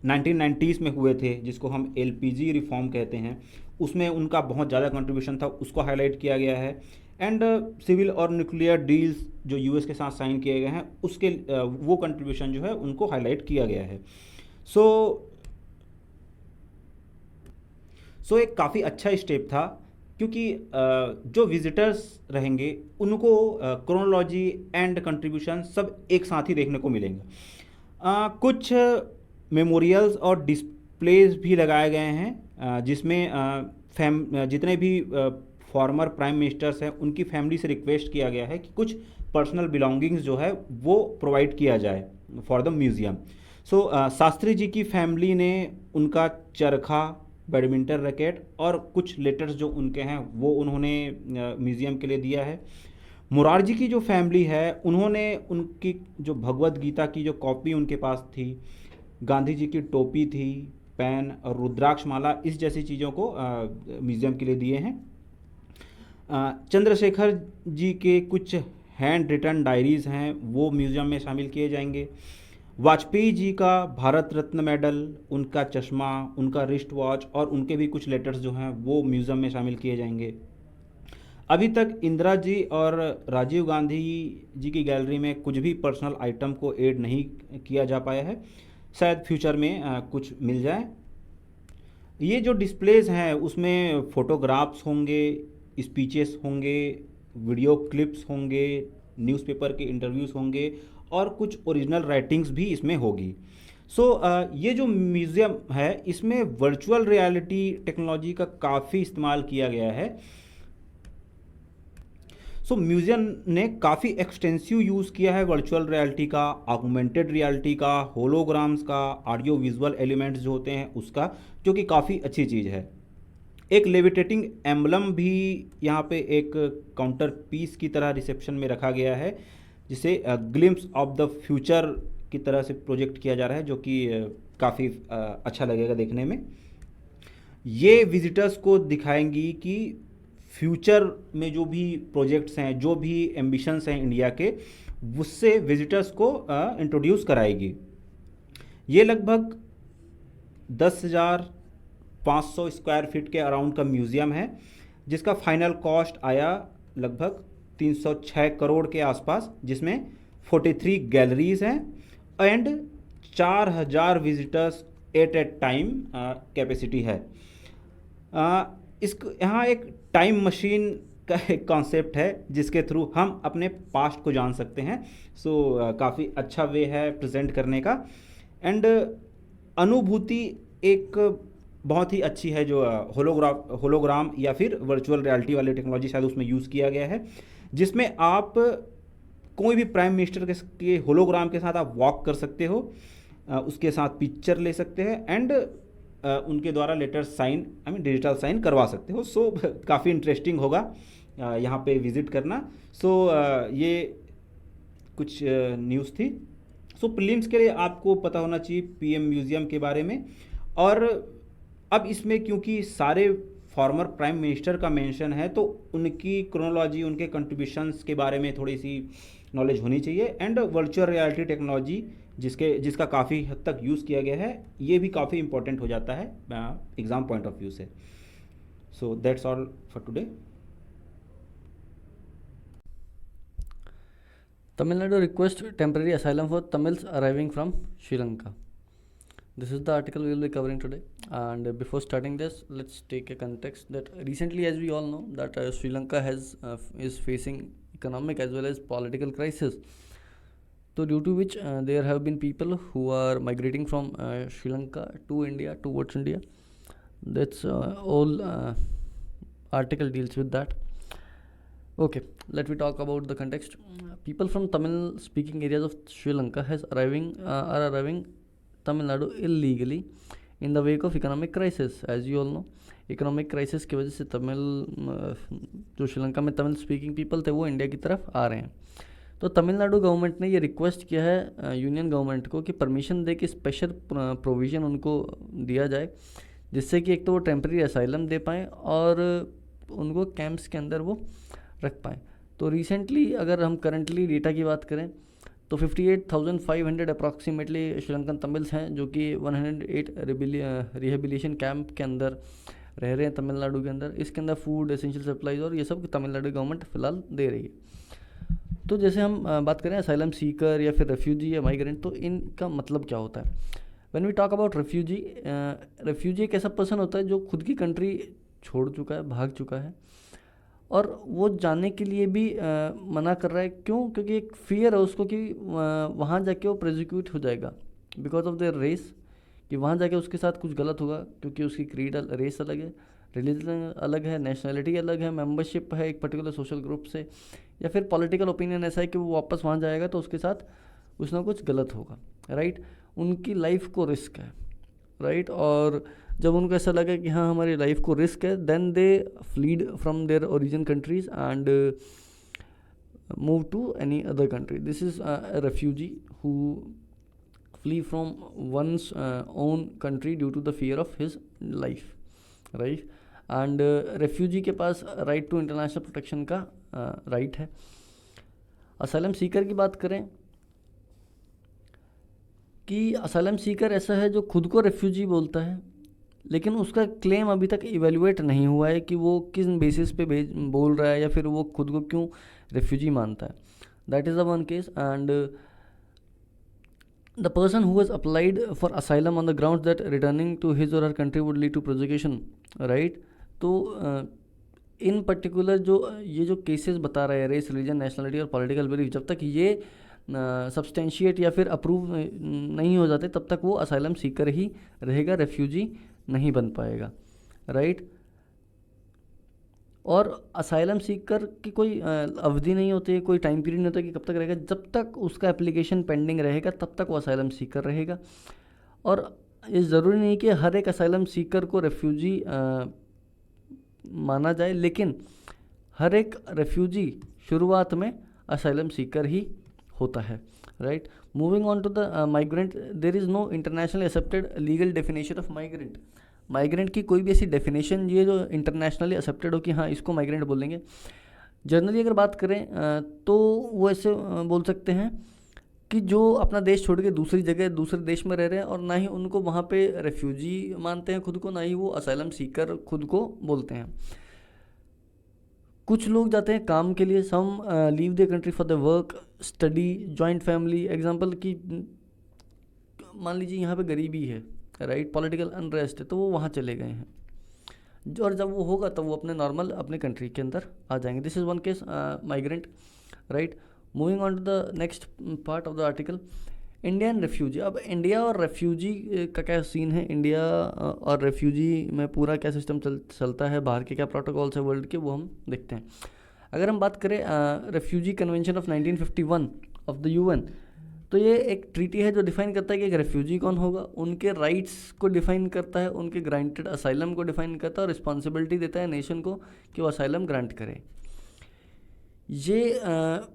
1990s में हुए थे, जिसको हम एलपीजी रिफॉर्म कहते हैं, उसमें उनका बहुत ज़्यादा कंट्रीब्यूशन था, उसको हाईलाइट किया गया है। एंड सिविल और न्यूक्लियर डील्स जो यूएस के साथ साइन किए गए हैं उसके वो कंट्रीब्यूशन जो है उनको हाईलाइट किया गया है। सो एक काफ़ी अच्छा स्टेप था, क्योंकि जो विजिटर्स रहेंगे उनको क्रोनोलॉजी एंड कंट्रीब्यूशन सब एक साथ ही देखने को मिलेंगे। कुछ मेमोरियल्स और डिस्प्लेज भी लगाए गए हैं जिसमें जितने भी फॉर्मर प्राइम मिनिस्टर्स हैं उनकी फैमिली से रिक्वेस्ट किया गया है कि कुछ पर्सनल बिलोंगिंग्स जो है वो प्रोवाइड किया जाए फॉर द म्यूज़ियम। सो शास्त्री जी की फैमिली ने उनका चरखा, बैडमिंटन रैकेट और कुछ लेटर्स जो उनके हैं वो उन्होंने म्यूज़ियम के लिए दिया है। मुरारजी की जो फैमिली है उन्होंने उनकी जो भगवत गीता की जो कॉपी उनके पास थी, गांधी जी की टोपी थी, पेन और रुद्राक्ष माला, इस जैसी चीज़ों को म्यूज़ियम के लिए दिए हैं। चंद्रशेखर जी के कुछ हैंड रिटन डायरीज़ हैं वो म्यूज़ियम में शामिल किए जाएंगे। वाजपेयी जी का भारत रत्न मेडल, उनका चश्मा, उनका रिस्ट वॉच और उनके भी कुछ लेटर्स जो हैं वो म्यूज़ियम में शामिल किए जाएंगे। अभी तक इंदिरा जी और राजीव गांधी जी की गैलरी में कुछ भी पर्सनल आइटम को ऐड नहीं किया जा पाया है, शायद फ्यूचर में कुछ मिल जाए। ये जो डिस्प्लेज हैं उसमें फ़ोटोग्राफ्स होंगे, स्पीचेस होंगे, वीडियो क्लिप्स होंगे, न्यूज़पेपर के इंटरव्यूज़ होंगे और कुछ ओरिजिनल राइटिंग्स भी इसमें होगी। सो ये जो म्यूज़ियम है इसमें वर्चुअल रियलिटी टेक्नोलॉजी का काफ़ी इस्तेमाल किया गया है। सो म्यूज़ियम ने काफ़ी एक्सटेंसिव यूज़ किया है वर्चुअल रियलिटी का, ऑगमेंटेड रियलिटी का, होलोग्राम्स का, ऑडियो विजुअल एलिमेंट्स जो होते हैं उसका, जो कि काफ़ी अच्छी चीज़ है। एक लेविटेटिंग एम्बलम भी यहाँ पे एक काउंटर पीस की तरह रिसेप्शन में रखा गया है, जिसे ग्लिम्स ऑफ द फ्यूचर की तरह से प्रोजेक्ट किया जा रहा है, जो कि काफ़ी अच्छा लगेगा देखने में। ये विजिटर्स को दिखाएंगी कि फ्यूचर में जो भी प्रोजेक्ट्स हैं, जो भी एम्बिशंस हैं इंडिया के, उससे विजिटर्स को इंट्रोड्यूस कराएगी। ये लगभग 10,500 स्क्वायर फीट के अराउंड का म्यूज़ियम है, जिसका फाइनल कॉस्ट आया लगभग 306 करोड़ के आसपास, जिसमें 43 गैलरीज हैं and 4,000 visitors at a time capacity है। इसको यहाँ एक टाइम मशीन का एक कॉन्सेप्ट है जिसके थ्रू हम अपने पास्ट को जान सकते हैं। सो काफ़ी अच्छा वे है प्रेजेंट करने का। एंड अनुभूति एक बहुत ही अच्छी है, जो होलोग्राम या फिर वर्चुअल रियलिटी वाली टेक्नोलॉजी शायद उसमें यूज़ किया गया है, जिसमें आप कोई भी प्राइम मिनिस्टर के होलोग्राम के साथ आप वॉक कर सकते हो, उसके साथ पिक्चर ले सकते हैं एंड उनके द्वारा लेटर साइन डिजिटल साइन करवा सकते हो। सो काफ़ी इंटरेस्टिंग होगा यहाँ पे विज़िट करना। सो ये कुछ न्यूज़ थी। सो प्रीलिम्स के लिए आपको पता होना चाहिए पीएम म्यूज़ियम के बारे में। और अब इसमें क्योंकि सारे फॉर्मर प्राइम मिनिस्टर का मेंशन है, तो उनकी क्रोनोलॉजी, उनके कंट्रीब्यूशंस के बारे में थोड़ी सी नॉलेज होनी चाहिए। एंड वर्चुअल रियलिटी टेक्नोलॉजी जिसका काफ़ी हद तक यूज़ किया गया है, ये भी काफ़ी इंपॉर्टेंट हो जाता है एग्ज़ाम पॉइंट ऑफ व्यू से। So that's all for today. Tamil Nadu requests temporary asylum for Tamils arriving from Sri Lanka. This is the article we will be covering today. And before starting this, let's take a context that recently, as we all know, that Sri Lanka is facing economic as well as political crisis. So due to which there have been people who are migrating from Sri Lanka to India, towards India. That's all article deals with that. Okay, let me talk about the context. People from Tamil speaking areas of Sri Lanka are arriving Tamil Nadu illegally in the wake of economic crisis. As you all know, economic crisis की वजह से जो श्रीलंका में Tamil speaking people थे वो India की तरफ आ रहे हैं। तो तमिलनाडु गवर्नमेंट ने ये रिक्वेस्ट किया है यूनियन गवर्नमेंट को कि परमिशन दे कि स्पेशल प्रोविज़न उनको दिया जाए, जिससे कि एक तो वो टेम्प्रेरी असाइलम दे पाएँ और उनको कैंप्स के अंदर वो रख पाएँ। तो रिसेंटली अगर हम करंटली डेटा की बात करें तो 58,500 अप्रॉक्सीमेटली श्रीलंकन तमिल्स हैं, जो कि 108 रिहेबिलिटेशन कैंप के अंदर रह रहे हैं तमिलनाडु के अंदर। इसके अंदर फूड, एसेंशियल सप्लाईज और ये सब तमिलनाडु गवर्नमेंट फ़िलहाल दे रही है। तो जैसे हम बात करें असाइलम सीकर या फिर रेफ्यूजी या माइग्रेंट, तो इनका मतलब क्या होता है? When we talk about refugee एक ऐसा पर्सन होता है जो खुद की कंट्री छोड़ चुका है, भाग चुका है और वो जाने के लिए भी मना कर रहा है। क्यों? क्योंकि एक फियर है उसको कि वहाँ जाके वो प्रोसिक्यूट हो जाएगा बिकॉज ऑफ देयर रेस, कि वहाँ जाके उसके साथ कुछ गलत होगा, क्योंकि उसकी क्रीड रेस अलग है, रिलीजन अलग है, नेशनैलिटी अलग है, मेंबरशिप है एक पर्टिकुलर सोशल ग्रुप से, या फिर पॉलिटिकल ओपिनियन ऐसा है कि वो वापस वहाँ जाएगा तो उसके साथ कुछ ना कुछ गलत होगा, राइट। उनकी लाइफ को रिस्क है, राइट। और जब उनको ऐसा लगा कि हाँ हमारी लाइफ को रिस्क है, then they fled from their origin countries and move to any other country. This is a refugee who flee from one's own country due to the fear of his life, right? And refugee के पास right to international protection का right है। asylum seeker की बात करें कि asylum seeker ऐसा है जो खुद को refugee बोलता है, लेकिन उसका क्लेम अभी तक इवेल्युएट नहीं हुआ है कि वो किस बेसिस पे बोल रहा है या फिर वो खुद को क्यों रेफ्यूजी मानता है। That is the one case. And the person who has applied for asylum on the grounds that returning to his or her country would lead to persecution, right? तो इन पर्टिकुलर जो ये जो केसेस बता रहे हैं race, religion, nationality और political belief, जब तक ये सब्सटेंशिएट या फिर अप्रूव नहीं हो जाते तब तक वो असाइलम सीकर ही रहेगा, रेफ्यूजी नहीं बन पाएगा, राइट। और असाइलम सीकर की कोई अवधि नहीं होती है, कोई टाइम पीरियड नहीं होता कि कब तक रहेगा। जब तक उसका एप्लीकेशन पेंडिंग रहेगा तब तक वो असाइलम सीकर रहेगा। और ये ज़रूरी नहीं कि हर एक असाइलम सीकर को रेफ्यूजी माना जाए, लेकिन हर एक रेफ्यूजी शुरुआत में असाइलम सीकर ही होता है, right. Moving on to the migrant, there is no internationally accepted legal definition of migrant. Migrant की कोई भी ऐसी डेफिनेशन ये जो इंटरनेशनली एक्सेप्टेड हो कि हाँ इसको माइग्रेंट बोलेंगे। जनरली अगर बात करें तो वो ऐसे बोल सकते हैं कि जो अपना देश छोड़ के दूसरी जगह दूसरे देश में रह रहे हैं और ना ही उनको वहाँ पे रेफ्यूजी मानते हैं खुद को, ना ही वो असाइलम सीकर खुद को बोलते हैं। कुछ लोग जाते हैं काम के लिए, some leave the country for the work, study, joint family. Example कि मान लीजिए यहाँ पे गरीबी है, राइट, पॉलिटिकल अनरेस्ट है, तो वो वहाँ चले गए हैं, और जब वो होगा तब वो अपने नॉर्मल अपने कंट्री के अंदर आ जाएंगे। This is one case migrant, right. Moving on to the next part of the article, Indian refugee. अब इंडिया और रेफ्यूजी का क्या सीन है, इंडिया और रेफ्यूजी में पूरा क्या सिस्टम चलता है, बाहर के क्या प्रोटोकॉल्स है वर्ल्ड के, वो हम देखते हैं। अगर हम बात करें refugee convention of 1951 of the UN, तो ये एक ट्रीटी है जो डिफाइन करता है कि एक रेफ्यूजी कौन होगा, उनके राइट्स को डिफाइन करता है, उनके ग्रांटेड असाइलम को डिफाइन करता है और रिस्पॉन्सिबिलिटी देता है नेशन को कि वो असाइलम ग्रांट करे। ये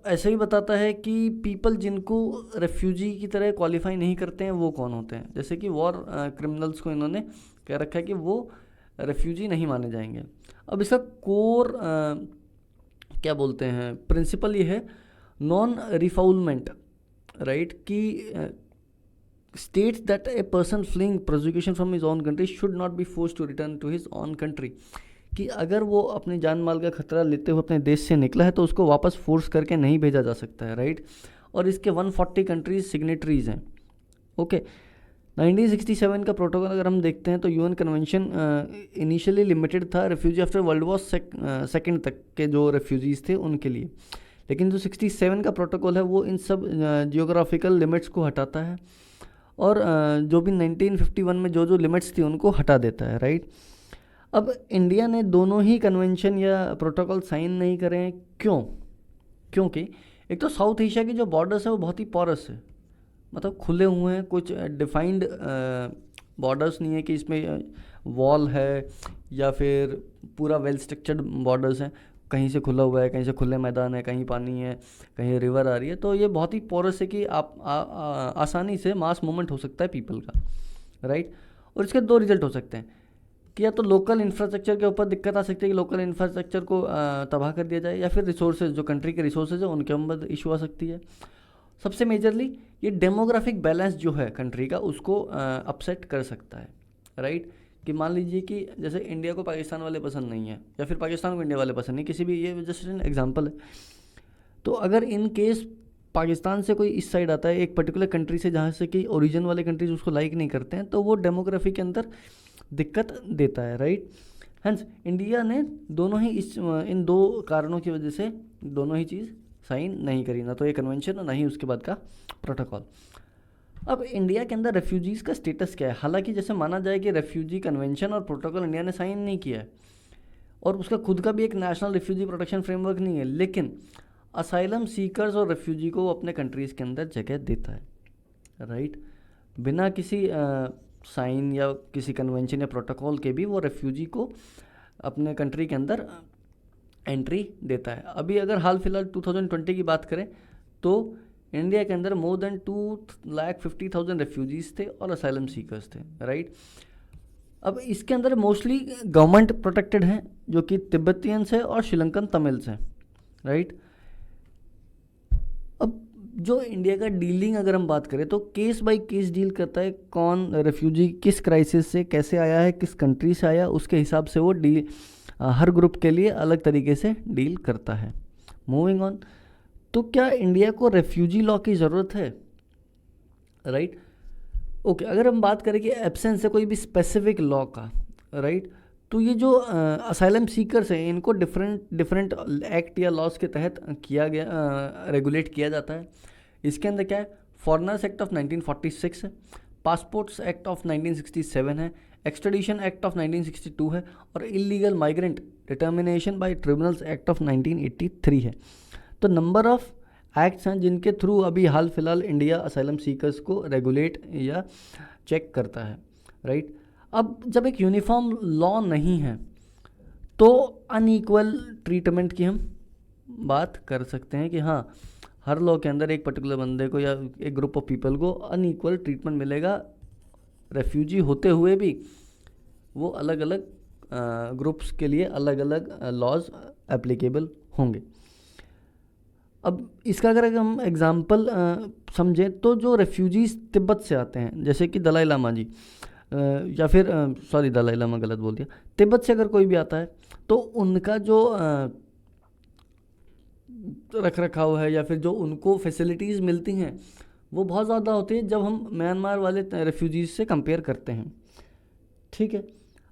ऐसे ही बताता है कि पीपल जिनको रेफ्यूजी की तरह क्वालिफाई नहीं करते हैं वो कौन होते हैं। जैसे कि वॉर क्रिमिनल्स को इन्होंने कह रखा है कि वो रेफ्यूजी नहीं माने जाएंगे। अब इसका कोर क्या बोलते हैं प्रिंसिपल ये है, नॉन रिफाउलमेंट, राइट, कि states that a person fleeing prosecution from his own country should not be forced to return to his own country, कि अगर वो अपने जान माल का खतरा लेते हुए अपने देश से निकला है तो उसको वापस फोर्स करके नहीं भेजा जा सकता है, राइट। और इसके 140 कंट्रीज सिग्नेटरीज हैं, ओके। 1967 का प्रोटोकॉल अगर हम देखते हैं तो यूएन कन्वेंशन इनिशियली लिमिटेड था refugee after world war second तक के जो रेफ्यूजीज़ थे उनके लिए, लेकिन जो 67 का प्रोटोकॉल है वो इन सब जियोग्राफिकल लिमिट्स को हटाता है और जो भी 1951 में जो जो लिमिट्स थी उनको हटा देता है, राइट। अब इंडिया ने दोनों ही कन्वेंशन या प्रोटोकॉल साइन नहीं करे हैं, क्यों? क्योंकि एक तो साउथ एशिया के जो बॉर्डर्स है वो बहुत ही पोरस है, मतलब खुले हुए हैं, कुछ डिफाइंड बॉर्डर्स नहीं है कि इसमें वॉल है या फिर पूरा वेल स्ट्रक्चर्ड बॉर्डर्स हैं, कहीं से खुला हुआ है, कहीं से खुले मैदान है, कहीं पानी है, कहीं रिवर आ रही है। तो ये बहुत ही पोरस है कि आप आसानी से मास मूवमेंट हो सकता है पीपल का, राइट। और इसके दो रिजल्ट हो सकते हैं कि या तो लोकल इंफ्रास्ट्रक्चर के ऊपर दिक्कत आ सकती है कि लोकल इंफ्रास्ट्रक्चर को तबाह कर दिया जाए, या फिर रिसोर्सेज जो कंट्री के रिसोर्सेज है उनके ऊपर इशू आ सकती है। सबसे मेजरली ये डेमोग्राफिक बैलेंस जो है कंट्री का उसको अपसेट कर सकता है, राइट। कि मान लीजिए कि जैसे इंडिया को पाकिस्तान वाले पसंद नहीं है या फिर पाकिस्तान को इंडिया वाले पसंद नहीं, किसी भी, ये जस्ट एन एग्जांपल है। तो अगर इन केस पाकिस्तान से कोई इस साइड आता है एक पर्टिकुलर कंट्री से जहाँ से कि ओरिजिन वाले कंट्रीज उसको लाइक नहीं करते हैं, तो वो डेमोग्राफी के अंदर दिक्कत देता है, राइट। हेंस इंडिया ने दोनों ही इन दो कारणों की वजह से दोनों ही चीज़ साइन नहीं करी, ना तो ये कन्वेंशन और ना ही उसके बाद का प्रोटोकॉल। अब इंडिया के अंदर रेफ्यूजीज़ का स्टेटस क्या है? हालांकि जैसे माना जाए कि रेफ्यूजी कन्वेंशन और प्रोटोकॉल इंडिया ने साइन नहीं किया है और उसका खुद का भी एक नेशनल रेफ्यूजी प्रोटेक्शन फ्रेमवर्क नहीं है, लेकिन असाइलम सीकर्स और रेफ्यूजी को अपने कंट्रीज़ के अंदर जगह देता है, राइट। बिना किसी साइन या किसी कन्वेंशन या प्रोटोकॉल के भी वो रेफ्यूजी को अपने कंट्री के अंदर एंट्री देता है। अभी अगर हाल फिलहाल 2020 की बात करें तो इंडिया के अंदर मोर देन 2,50,000 रेफ्यूजीज़ थे और असाइलम सीकर्स थे, राइट। अब इसके अंदर मोस्टली गवर्नमेंट प्रोटेक्टेड हैं जो कि तिब्बतियंस है और श्रीलंकन तमिल्स हैं, राइट। अब जो इंडिया का डीलिंग अगर हम बात करें तो केस बाय केस डील करता है, कौन रेफ्यूजी किस क्राइसिस से कैसे आया है, किस कंट्री से आया, उसके हिसाब से वो हर ग्रुप के लिए अलग तरीके से डील करता है। मूविंग ऑन, तो क्या इंडिया को रेफ्यूजी लॉ की ज़रूरत है, राइट। ओके, अगर हम बात करें कि एब्सेंस है कोई भी स्पेसिफिक लॉ का, राइट, तो ये जो असाइलम सीकर्स हैं इनको डिफरेंट एक्ट या लॉज के तहत किया गया, रेगुलेट किया जाता है। इसके अंदर क्या है, फॉरेनर्स एक्ट ऑफ 1946 है, पासपोर्ट्स एक्ट ऑफ 1967 है, एक्सट्रेडिशन एक्ट ऑफ 1962 है, और illegal migrant determination by tribunals act of 1983 है। तो नंबर ऑफ एक्ट्स हैं जिनके थ्रू अभी हाल फिलहाल इंडिया असाइलम सीकर्स को रेगुलेट या चेक करता है, राइट। अब जब एक यूनिफॉर्म लॉ नहीं है तो अनइक्वल ट्रीटमेंट की हम बात कर सकते हैं कि हाँ, हर लॉ के अंदर एक पर्टिकुलर बंदे को या एक ग्रुप ऑफ पीपल को अनइक्वल ट्रीटमेंट मिलेगा, रेफ्यूजी होते हुए भी वो अलग अलग ग्रुप्स के लिए अलग अलग लॉज एप्लीकेबल होंगे। अब इसका अगर हम एग्जांपल समझें तो जो रेफ्यूजीज़ तिब्बत से आते हैं, जैसे कि दलाई लामा जी या फिर सॉरी दलाई लामा गलत बोल दिया, तिब्बत से अगर कोई भी आता है तो उनका जो रख रखाव है या फिर जो उनको फैसिलिटीज़ मिलती हैं वो बहुत ज़्यादा होती है जब हम म्यांमार वाले रेफ्यूजीज़ से कंपेयर करते हैं, ठीक है।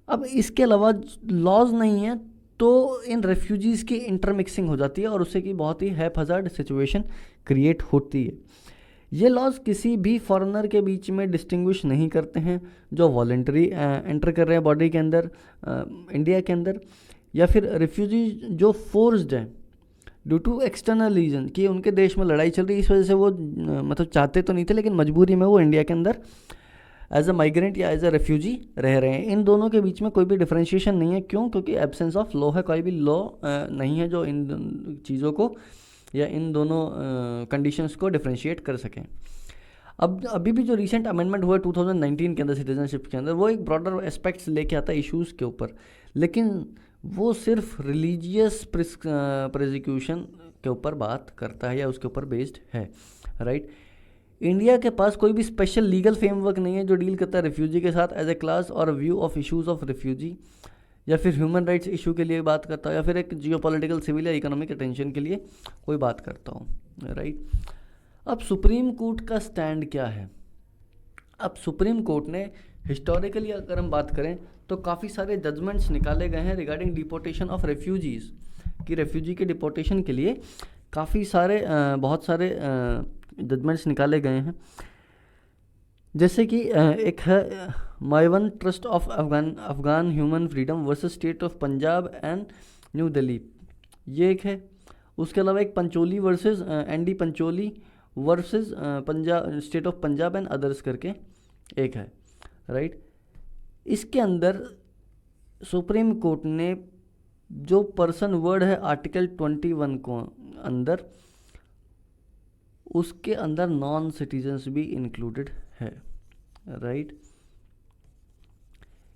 अब इसके अलावा लॉज नहीं है तो इन रेफ्यूजीज़ की इंटरमिक्सिंग हो जाती है और उससे की बहुत ही हैपहज़ार्ड सिचुएशन क्रिएट होती है। ये लॉज किसी भी फॉरेनर के बीच में डिस्टिंग्विश नहीं करते हैं जो वॉलेंटरी एंटर कर रहे हैं बॉडी के अंदर इंडिया के अंदर, या फिर रिफ्यूजी जो फोर्स्ड हैं ड्यू टू एक्सटर्नल रीजन कि उनके देश में लड़ाई चल रही है, इस वजह से वो मतलब चाहते तो नहीं थे लेकिन मजबूरी में वो इंडिया के अंदर एज अ माइग्रेंट या एज अ रेफ्यूजी रह रहे हैं। इन दोनों के बीच में कोई भी डिफरेंशिएशन नहीं है, क्यों? क्योंकि एब्सेंस ऑफ लॉ है, कोई भी लॉ नहीं है जो इन चीज़ों को या इन दोनों कंडीशंस को डिफरेंशिएट कर सकें। अब अभी भी जो रिसेंट अमेंडमेंट हुआ 2019 के अंदर सिटीजनशिप के अंदर, वो एक ब्रॉडर एस्पेक्ट्स लेके आता है इश्यूज़ के ऊपर, लेकिन वो सिर्फ रिलीजियस प्रोसिक्यूशन के ऊपर बात करता है या उसके ऊपर बेस्ड है, राइट। इंडिया के पास कोई भी स्पेशल लीगल फ्रेमवर्क नहीं है जो डील करता है रिफ्यूजी के साथ एज ए क्लास और view of issues of refugee, या फिर ह्यूमन राइट्स इशू के लिए बात करता हो, या फिर एक जियोपॉलिटिकल सिविल या इकोनॉमिक अटेंशन के लिए कोई बात करता हो, राइट। अब सुप्रीम कोर्ट का स्टैंड क्या है? अब सुप्रीम कोर्ट ने हिस्टोरिकली अगर हम बात करें तो काफ़ी सारे जजमेंट्स निकाले गए हैं रिगार्डिंग डिपोर्टेशन ऑफ रेफ्यूजीज़, कि रेफ्यूजी के डिपोर्टेशन के लिए काफ़ी सारे बहुत सारे जजमेंट्स निकाले गए हैं। जैसे कि एक है Maiwand trust of Afghan human freedom versus state of Punjab and new Delhi, ये एक है। उसके अलावा एक Pancholi versus ND Pancholi versus Punjab state of Punjab and others करके एक है, राइट। इसके अंदर सुप्रीम कोर्ट ने जो पर्सन वर्ड है आर्टिकल 21 को अंदर, उसके अंदर नॉन सिटीजन्स भी इंक्लूडेड है, right.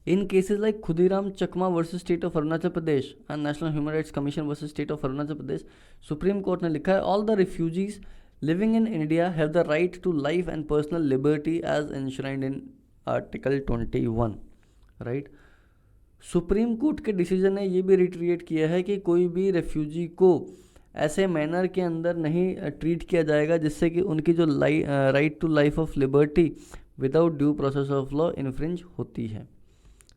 In cases like Khudiram Chakma versus state of Arunachal Pradesh and national human rights commission versus state of Arunachal Pradesh, supreme court ने लिखा है all the refugees living in India have the right to life and personal liberty as enshrined in article 21, right. Supreme court के decision ने ये भी रिट्रिएट किया है कि कोई भी रेफ्यूजी को ऐसे मैनर के अंदर नहीं ट्रीट किया जाएगा जिससे कि उनकी जो right to life of liberty without due process of law infringe होती है,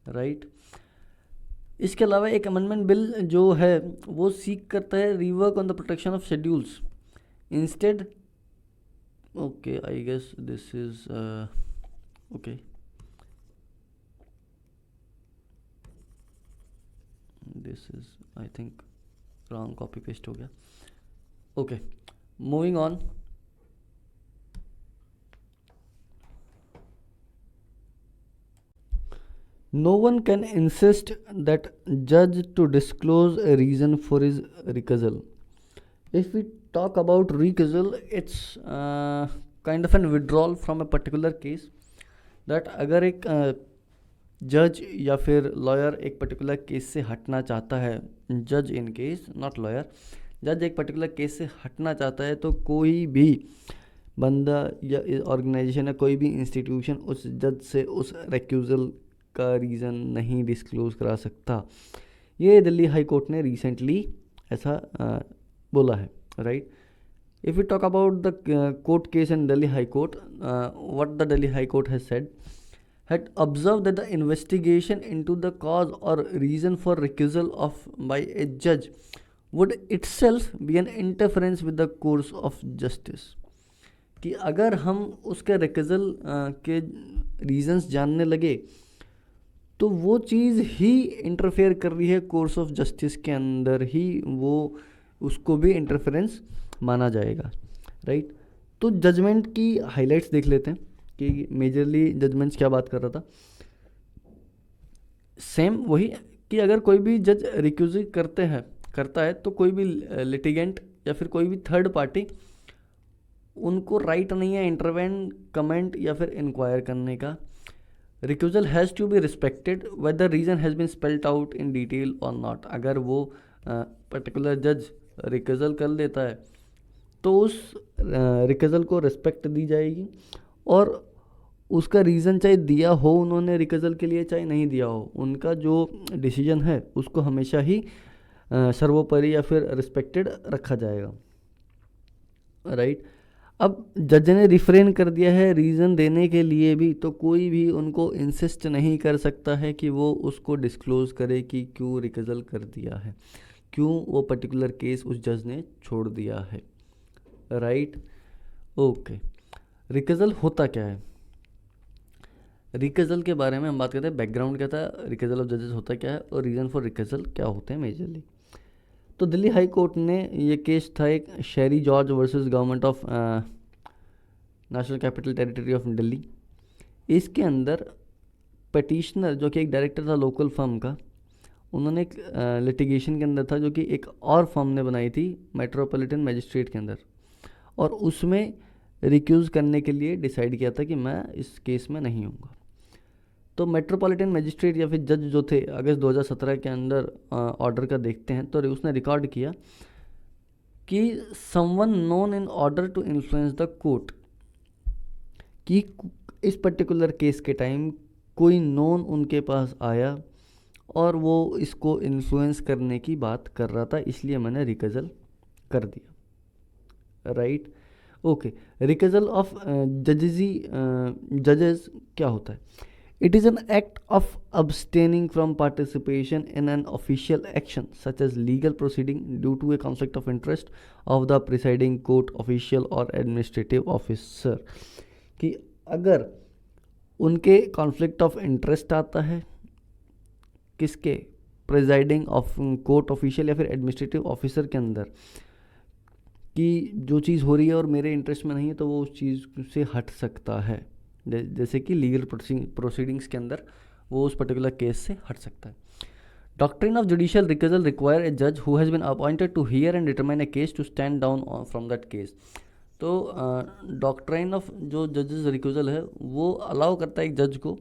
राइट। इसके अलावा एक अमेंडमेंट बिल जो है वो सीक करता है rework on the protection of schedules instead, okay I guess this is okay, this is I think wrong copy paste हो गया, okay moving on. No one can insist that judge to disclose a reason for his recusal. If we talk about recusal, it's kind of an withdrawal from a particular case. That अगर एक जज या फिर lawyer एक particular case से हटना चाहता है, जज इन केस नॉट लॉयर, जज एक पर्टिकुलर केस से हटना चाहता है तो कोई भी बंदा या ऑर्गेनाइजेशन या कोई भी इंस्टीट्यूशन उस जज से उस रिक्यूजल का रीज़न नहीं डिस्क्लोज करा सकता। ये दिल्ली हाई कोर्ट ने रिसेंटली ऐसा बोला है, right. If you talk about the court case in Delhi high court, what the Delhi high court has said, had observed that the investigation into the cause or reason for recusal of by a judge would itself be an interference with the course of justice. कि अगर हम उसके रिकजल के reasons जानने लगे तो वो चीज़ ही interfere कर रही है कोर्स ऑफ जस्टिस के अंदर, ही वो उसको भी इंटरफेरेंस माना जाएगा, राइट. तो जजमेंट की हाइलाइट्स देख लेते हैं कि मेजरली जजमेंट्स क्या बात कर रहा था. सेम वही कि अगर कोई भी जज रिक्यूज करता है तो कोई भी लिटिगेंट या फिर कोई भी थर्ड पार्टी उनको राइट नहीं है इंटरवेन, कमेंट या फिर इंक्वायर करने का. Recusal has to be respected whether reason has been spelled out in detail और नॉट. अगर वो पर्टिकुलर जज रिक्यूजल कर लेता है तो उस रिक्यूजल को रिस्पेक्ट दी जाएगी और उसका रीज़न चाहे दिया हो उन्होंने रिक्यूजल के लिए चाहे नहीं दिया हो, उनका जो डिसीजन है उसको हमेशा ही सर्वोपरि या फिर रिस्पेक्टेड रखा जाएगा, राइट. अब जज ने रिफ्रेन कर दिया है रीज़न देने के लिए भी, तो कोई भी उनको इंसिस्ट नहीं कर सकता है कि वो उसको डिस्क्लोज़ करे कि क्यों रिक्यूजल कर दिया है, क्यों वो पर्टिकुलर केस उस जज ने छोड़ दिया है, राइट. ओके, रिक्यूजल होता क्या है. रिक्यूजल के बारे में हम बात करते हैं, बैकग्राउंड क्या था, रिक्यूजल ऑफ जजेस होता क्या है और रीज़न फॉर रिक्यूजल क्या होते हैं मेजरली. तो दिल्ली हाई कोर्ट ने ये केस था एक शेरी George versus government of national capital territory of Delhi. इसके अंदर पटिशनर जो कि एक डायरेक्टर था लोकल फर्म का, उन्होंने एक लिटिगेशन के अंदर था जो कि एक और फर्म ने बनाई थी मेट्रोपॉलिटन मजिस्ट्रेट के अंदर, और उसमें रिक्यूज़ करने के लिए डिसाइड किया था कि मैं इस केस में नहीं हूँगा. तो मेट्रोपॉलिटन मजिस्ट्रेट या फिर जज जो थे अगस्त 2017 के अंदर ऑर्डर का देखते हैं तो उसने रिकॉर्ड किया कि someone known in order to influence the court, कि इस पर्टिकुलर केस के टाइम कोई नोन उनके पास आया और वो इसको इन्फ्लुएंस करने की बात कर रहा था, इसलिए मैंने रिक्यूजल कर दिया, राइट. ओके, रिक्यूजल ऑफ जजेस क्या होता है. It is an act of abstaining from participation in an official action such as legal proceeding due to a conflict of interest of the presiding court official or administrative officer. कि अगर उनके conflict of interest आता है किसके, presiding of court official या फिर administrative officer के अंदर, कि जो चीज़ हो रही है और मेरे इंटरेस्ट में नहीं है तो वो उस चीज़ से हट सकता है, जैसे कि लीगल प्रोसीडिंग्स के अंदर वो उस पर्टिकुलर केस से हट सकता है. Doctrine of judicial recusal require a जज who has been appointed to hear and determine a case to stand down from that case. तो डॉक्ट्रिन ऑफ जो जजेस रिक्यूजल है वो अलाउ करता है एक जज को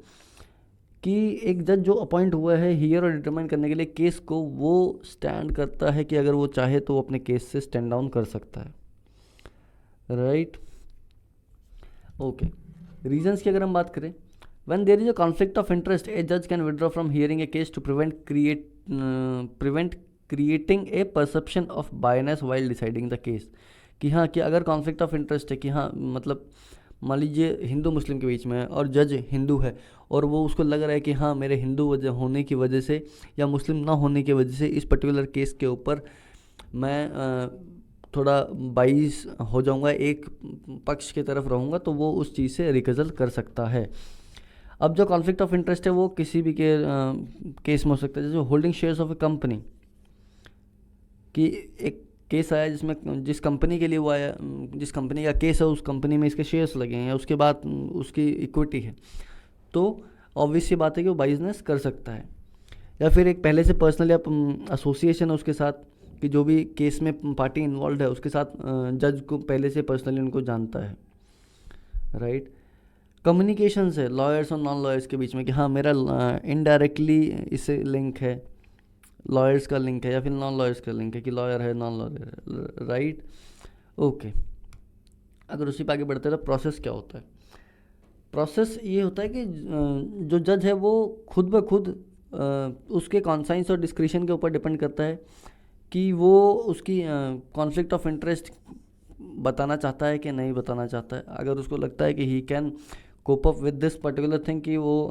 कि एक जज जो अपॉइंट हुआ है हियर और डिटरमाइन करने के लिए केस को, वो स्टैंड करता है कि अगर वो चाहे तो वो अपने केस से स्टैंड डाउन कर सकता है, राइट. ओके, रीजंस की अगर हम बात करें, when there is a conflict of interest a जज can withdraw from hearing a case to prevent creating a perception of biasness while deciding the case. कि हाँ, कि अगर कॉन्फ्लिक्ट ऑफ इंटरेस्ट है कि हाँ मतलब मान लीजिए हिंदू मुस्लिम के बीच में है और जज हिंदू है और वो उसको लग रहा है कि हाँ मेरे हिंदू वजह होने की वजह से या मुस्लिम ना होने की वजह से इस पर्टिकुलर केस के ऊपर मैं थोड़ा बाइस हो जाऊंगा, एक पक्ष की तरफ रहूंगा, तो वो उस चीज़ से रिक्यूजल कर सकता है. अब जो कॉन्फ्लिक्ट ऑफ इंटरेस्ट है वो किसी भी केस में हो सकता है, जैसे holding shares of A company, कि एक केस आया जिसमें जिस कंपनी के लिए वो आया, जिस कंपनी का केस है उस कंपनी में इसके शेयर्स लगे हैं, उसके बाद उसकी इक्विटी है, तो ऑब्वियस ये बात है कि वो बाइजनेस कर सकता है. या फिर एक पहले से पर्सनल या एसोसिएशन है उसके साथ, कि जो भी केस में पार्टी इन्वॉल्व है उसके साथ जज को पहले से पर्सनली उनको जानता है, राइट. कम्युनिकेशंस है लॉयर्स और नॉन लॉयर्स के बीच में कि हाँ मेरा इनडायरेक्टली इससे लिंक है, लॉयर्स का लिंक है या फिर नॉन लॉयर्स का लिंक है कि लॉयर है नॉन लॉयर है, राइट. ओके, अगर उसी पे आगे बढ़ते हैं तो प्रोसेस क्या होता है. प्रोसेस ये होता है कि जो जज है वो खुद ब खुद उसके कॉन्साइंस और डिस्क्रिशन के ऊपर डिपेंड करता है कि वो उसकी कॉन्फ्लिक्ट ऑफ इंटरेस्ट बताना चाहता है कि नहीं बताना चाहता है. अगर उसको लगता है कि he can cope up with this particular thing कि वो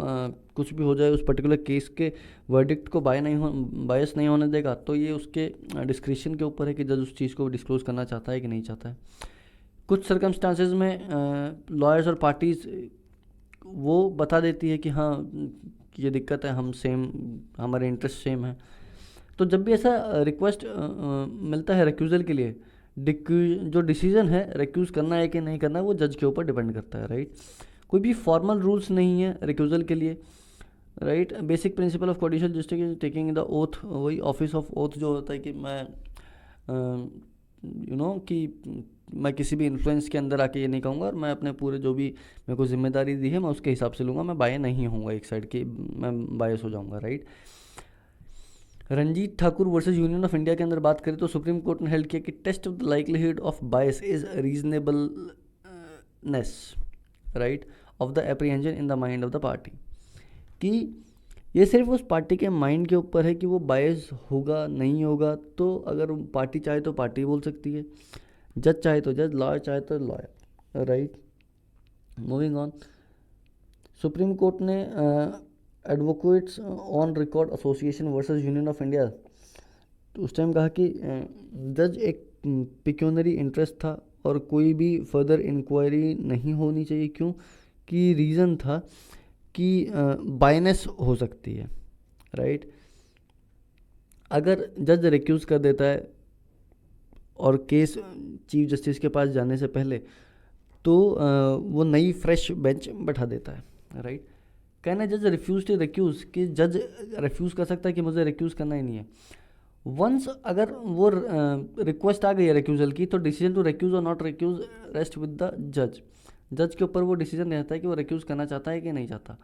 कुछ भी हो जाए उस पर्टिकुलर केस के वर्डिक्ट को बायस नहीं होने देगा, तो ये उसके डिस्क्रिप्शन के ऊपर है कि जज उस चीज़ को डिस्क्लोज करना चाहता है कि नहीं चाहता है। कुछ सर्कमस्टांसेस में लॉयर्स और पार्टीज़ वो बता देती है कि हाँ ये दिक्कत है, हमारे इंटरेस्ट सेम है। तो जब भी ऐसा रिक्वेस्ट मिलता है रिक्यूज़ल के लिए, जो डिसीजन है रिक्यूज़ करना है कि नहीं करना वो जज के ऊपर डिपेंड करता है, राइट। कोई भी फॉर्मल रूल्स नहीं है रिक्यूज़ल के लिए, right. Basic principle of judicial justice is taking the oath, वही ऑफिस ऑफ ओथ जो होता है कि मैं कि मैं किसी भी इन्फ्लुएंस के अंदर आके ये नहीं कहूँगा और मैं अपने पूरे जो भी मेरे को जिम्मेदारी दी है मैं उसके हिसाब से लूँगा, मैं बाय नहीं होऊंगा एक साइड की, मैं बायस हो जाऊँगा, right. Ranjit Thakur versus union of India के अंदर बात करें तो सुप्रीम कोर्ट ने हेल्ड किया कि test of the likelihood of bias is reasonableness, right, of the apprehension in the mind of the party, कि ये सिर्फ उस पार्टी के माइंड के ऊपर है कि वो बायस होगा नहीं होगा। तो अगर पार्टी चाहे तो पार्टी बोल सकती है, जज चाहे तो जज, लॉयर चाहे तो lawyer, right. Moving on, Supreme court ने Advocates on Record Association versus union of India, तो उस टाइम कहा कि जज एक पिक्यूनरी इंटरेस्ट था और कोई भी फर्दर इंक्वायरी नहीं होनी चाहिए। क्यों? कि रीज़न था कि बायनेस हो सकती है, राइट। अगर जज रिक्यूज़ कर देता है और केस चीफ जस्टिस के पास जाने से पहले, तो वो नई फ्रेश बेंच बैठा देता है, राइट। कहना जज रिफ्यूज टू रिक्यूज़, कि जज रिफ्यूज़ कर सकता है कि मुझे रिक्यूज़ करना ही नहीं है। वंस अगर वो रिक्वेस्ट आ गई है रिक्यूज़ल की, तो डिसीजन टू रिक्यूज़ और not recuse rest with the जज। जज के ऊपर वो डिसीजन रहता है कि वो रिक्यूज़ करना चाहता है कि नहीं चाहता।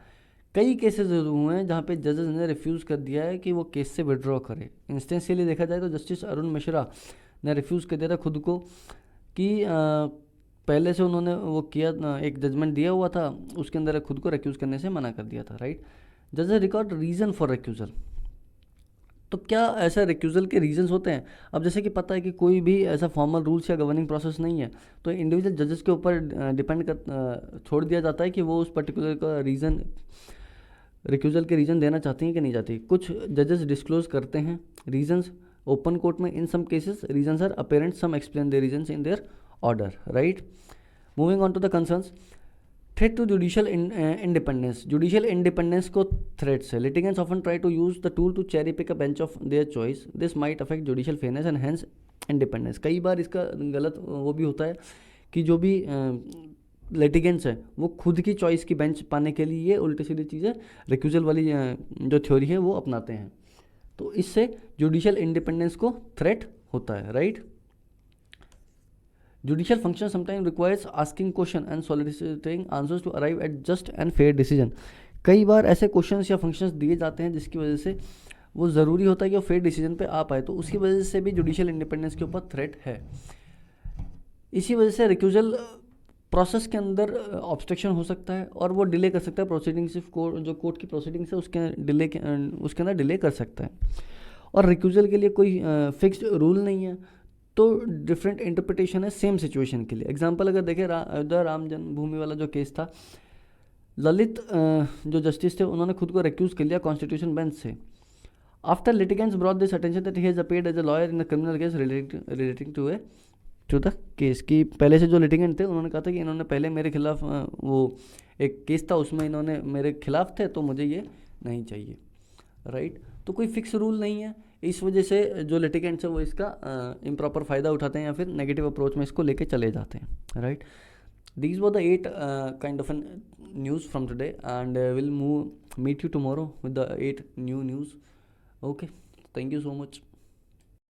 कई केसेस हुए हैं जहाँ पे जजेस ने रिफ्यूज़ कर दिया है कि वो केस से विड्रॉ करे। इंस्टेंशियली देखा जाए तो जस्टिस अरुण मिश्रा ने रिफ्यूज़ कर दिया था खुद को, कि पहले से उन्होंने वो किया, एक जजमेंट दिया हुआ था, उसके अंदर खुद को रिक्यूज़ करने से मना कर दिया था, राइट। जजेस रिकॉर्ड रीज़न फॉर रिक्यूज़ल, तो क्या ऐसा रिक्यूज़ल के रीजंस होते हैं? अब जैसे कि पता है कि कोई भी ऐसा फॉर्मल रूल्स या गवर्निंग प्रोसेस नहीं है, तो इंडिविजुअल जजेस के ऊपर डिपेंड कर छोड़ दिया जाता है कि वो उस पर्टिकुलर का रीज़न, रिक्यूज़ल के रीज़न देना चाहती हैं कि नहीं चाहती। कुछ जजेस डिस्क्लोज करते हैं रीजंस ओपन कोर्ट में। In some cases reasons are apparent, some explain their reasons in their order, right. Moving on to the concerns, threat to judicial independence. Judicial independence को थ्रेट्स है। Litigants often try to use the tool to cherry pick a bench of their choice, this might affect judicial fairness and hence independence. कई बार इसका गलत वो भी होता है कि जो भी लिटिगेंट्स हैं वो खुद की चॉइस की बेंच पाने के लिए ये उल्टी सीधी चीज़ें रिक्यूजल वाली जो थ्योरी है वो अपनाते हैं, तो इससे जुडिशियल इंडिपेंडेंस को थ्रेट होता है, right. Judicial function sometimes requires asking question and soliciting answers to arrive at just and fair decision. कई बार ऐसे क्वेश्चंस या फंक्शंस दिए जाते हैं जिसकी वजह से वो ज़रूरी होता है कि वो फेयर डिसीजन पे आ पाए, तो उसकी वजह से भी जुडिशियल इंडिपेंडेंस के ऊपर थ्रेट है। इसी वजह से रिक्यूजल प्रोसेस के अंदर ऑब्स्ट्रक्शन हो सकता है और वो डिले कर सकता है प्रोसीडिंग्स, जो कोर्ट की प्रोसीडिंग्स है उसके अंदर डिले कर सकता है। और रिक्यूजल के लिए कोई फिक्स्ड रूल नहीं है, तो डिफरेंट इंटरप्रिटेशन है सेम सिचुएशन के लिए। एग्जांपल अगर देखें, अयोध्या राम जन्मभूमि वाला जो केस था, ललित जो जस्टिस थे उन्होंने खुद को रिक्यूज़ कर लिया कॉन्स्टिट्यूशन बेंच से। After litigants brought this attention that he has appeared as a lawyer in a criminal case relating to the case, कि पहले से जो लिटिगेंट थे उन्होंने कहा था कि इन्होंने पहले मेरे खिलाफ वो एक केस था उसमें इन्होंने मेरे खिलाफ थे, तो मुझे ये नहीं चाहिए, राइट। तो कोई फिक्स रूल नहीं है, इस वजह से जो लिटिगेंट्स है वो इसका इम्प्रॉपर फ़ायदा उठाते हैं या फिर नेगेटिव अप्रोच में इसको लेके चले जाते हैं, right. These were the 8 kind of an news from today and will meet you tomorrow with the 8 new news. Okay, thank you so much.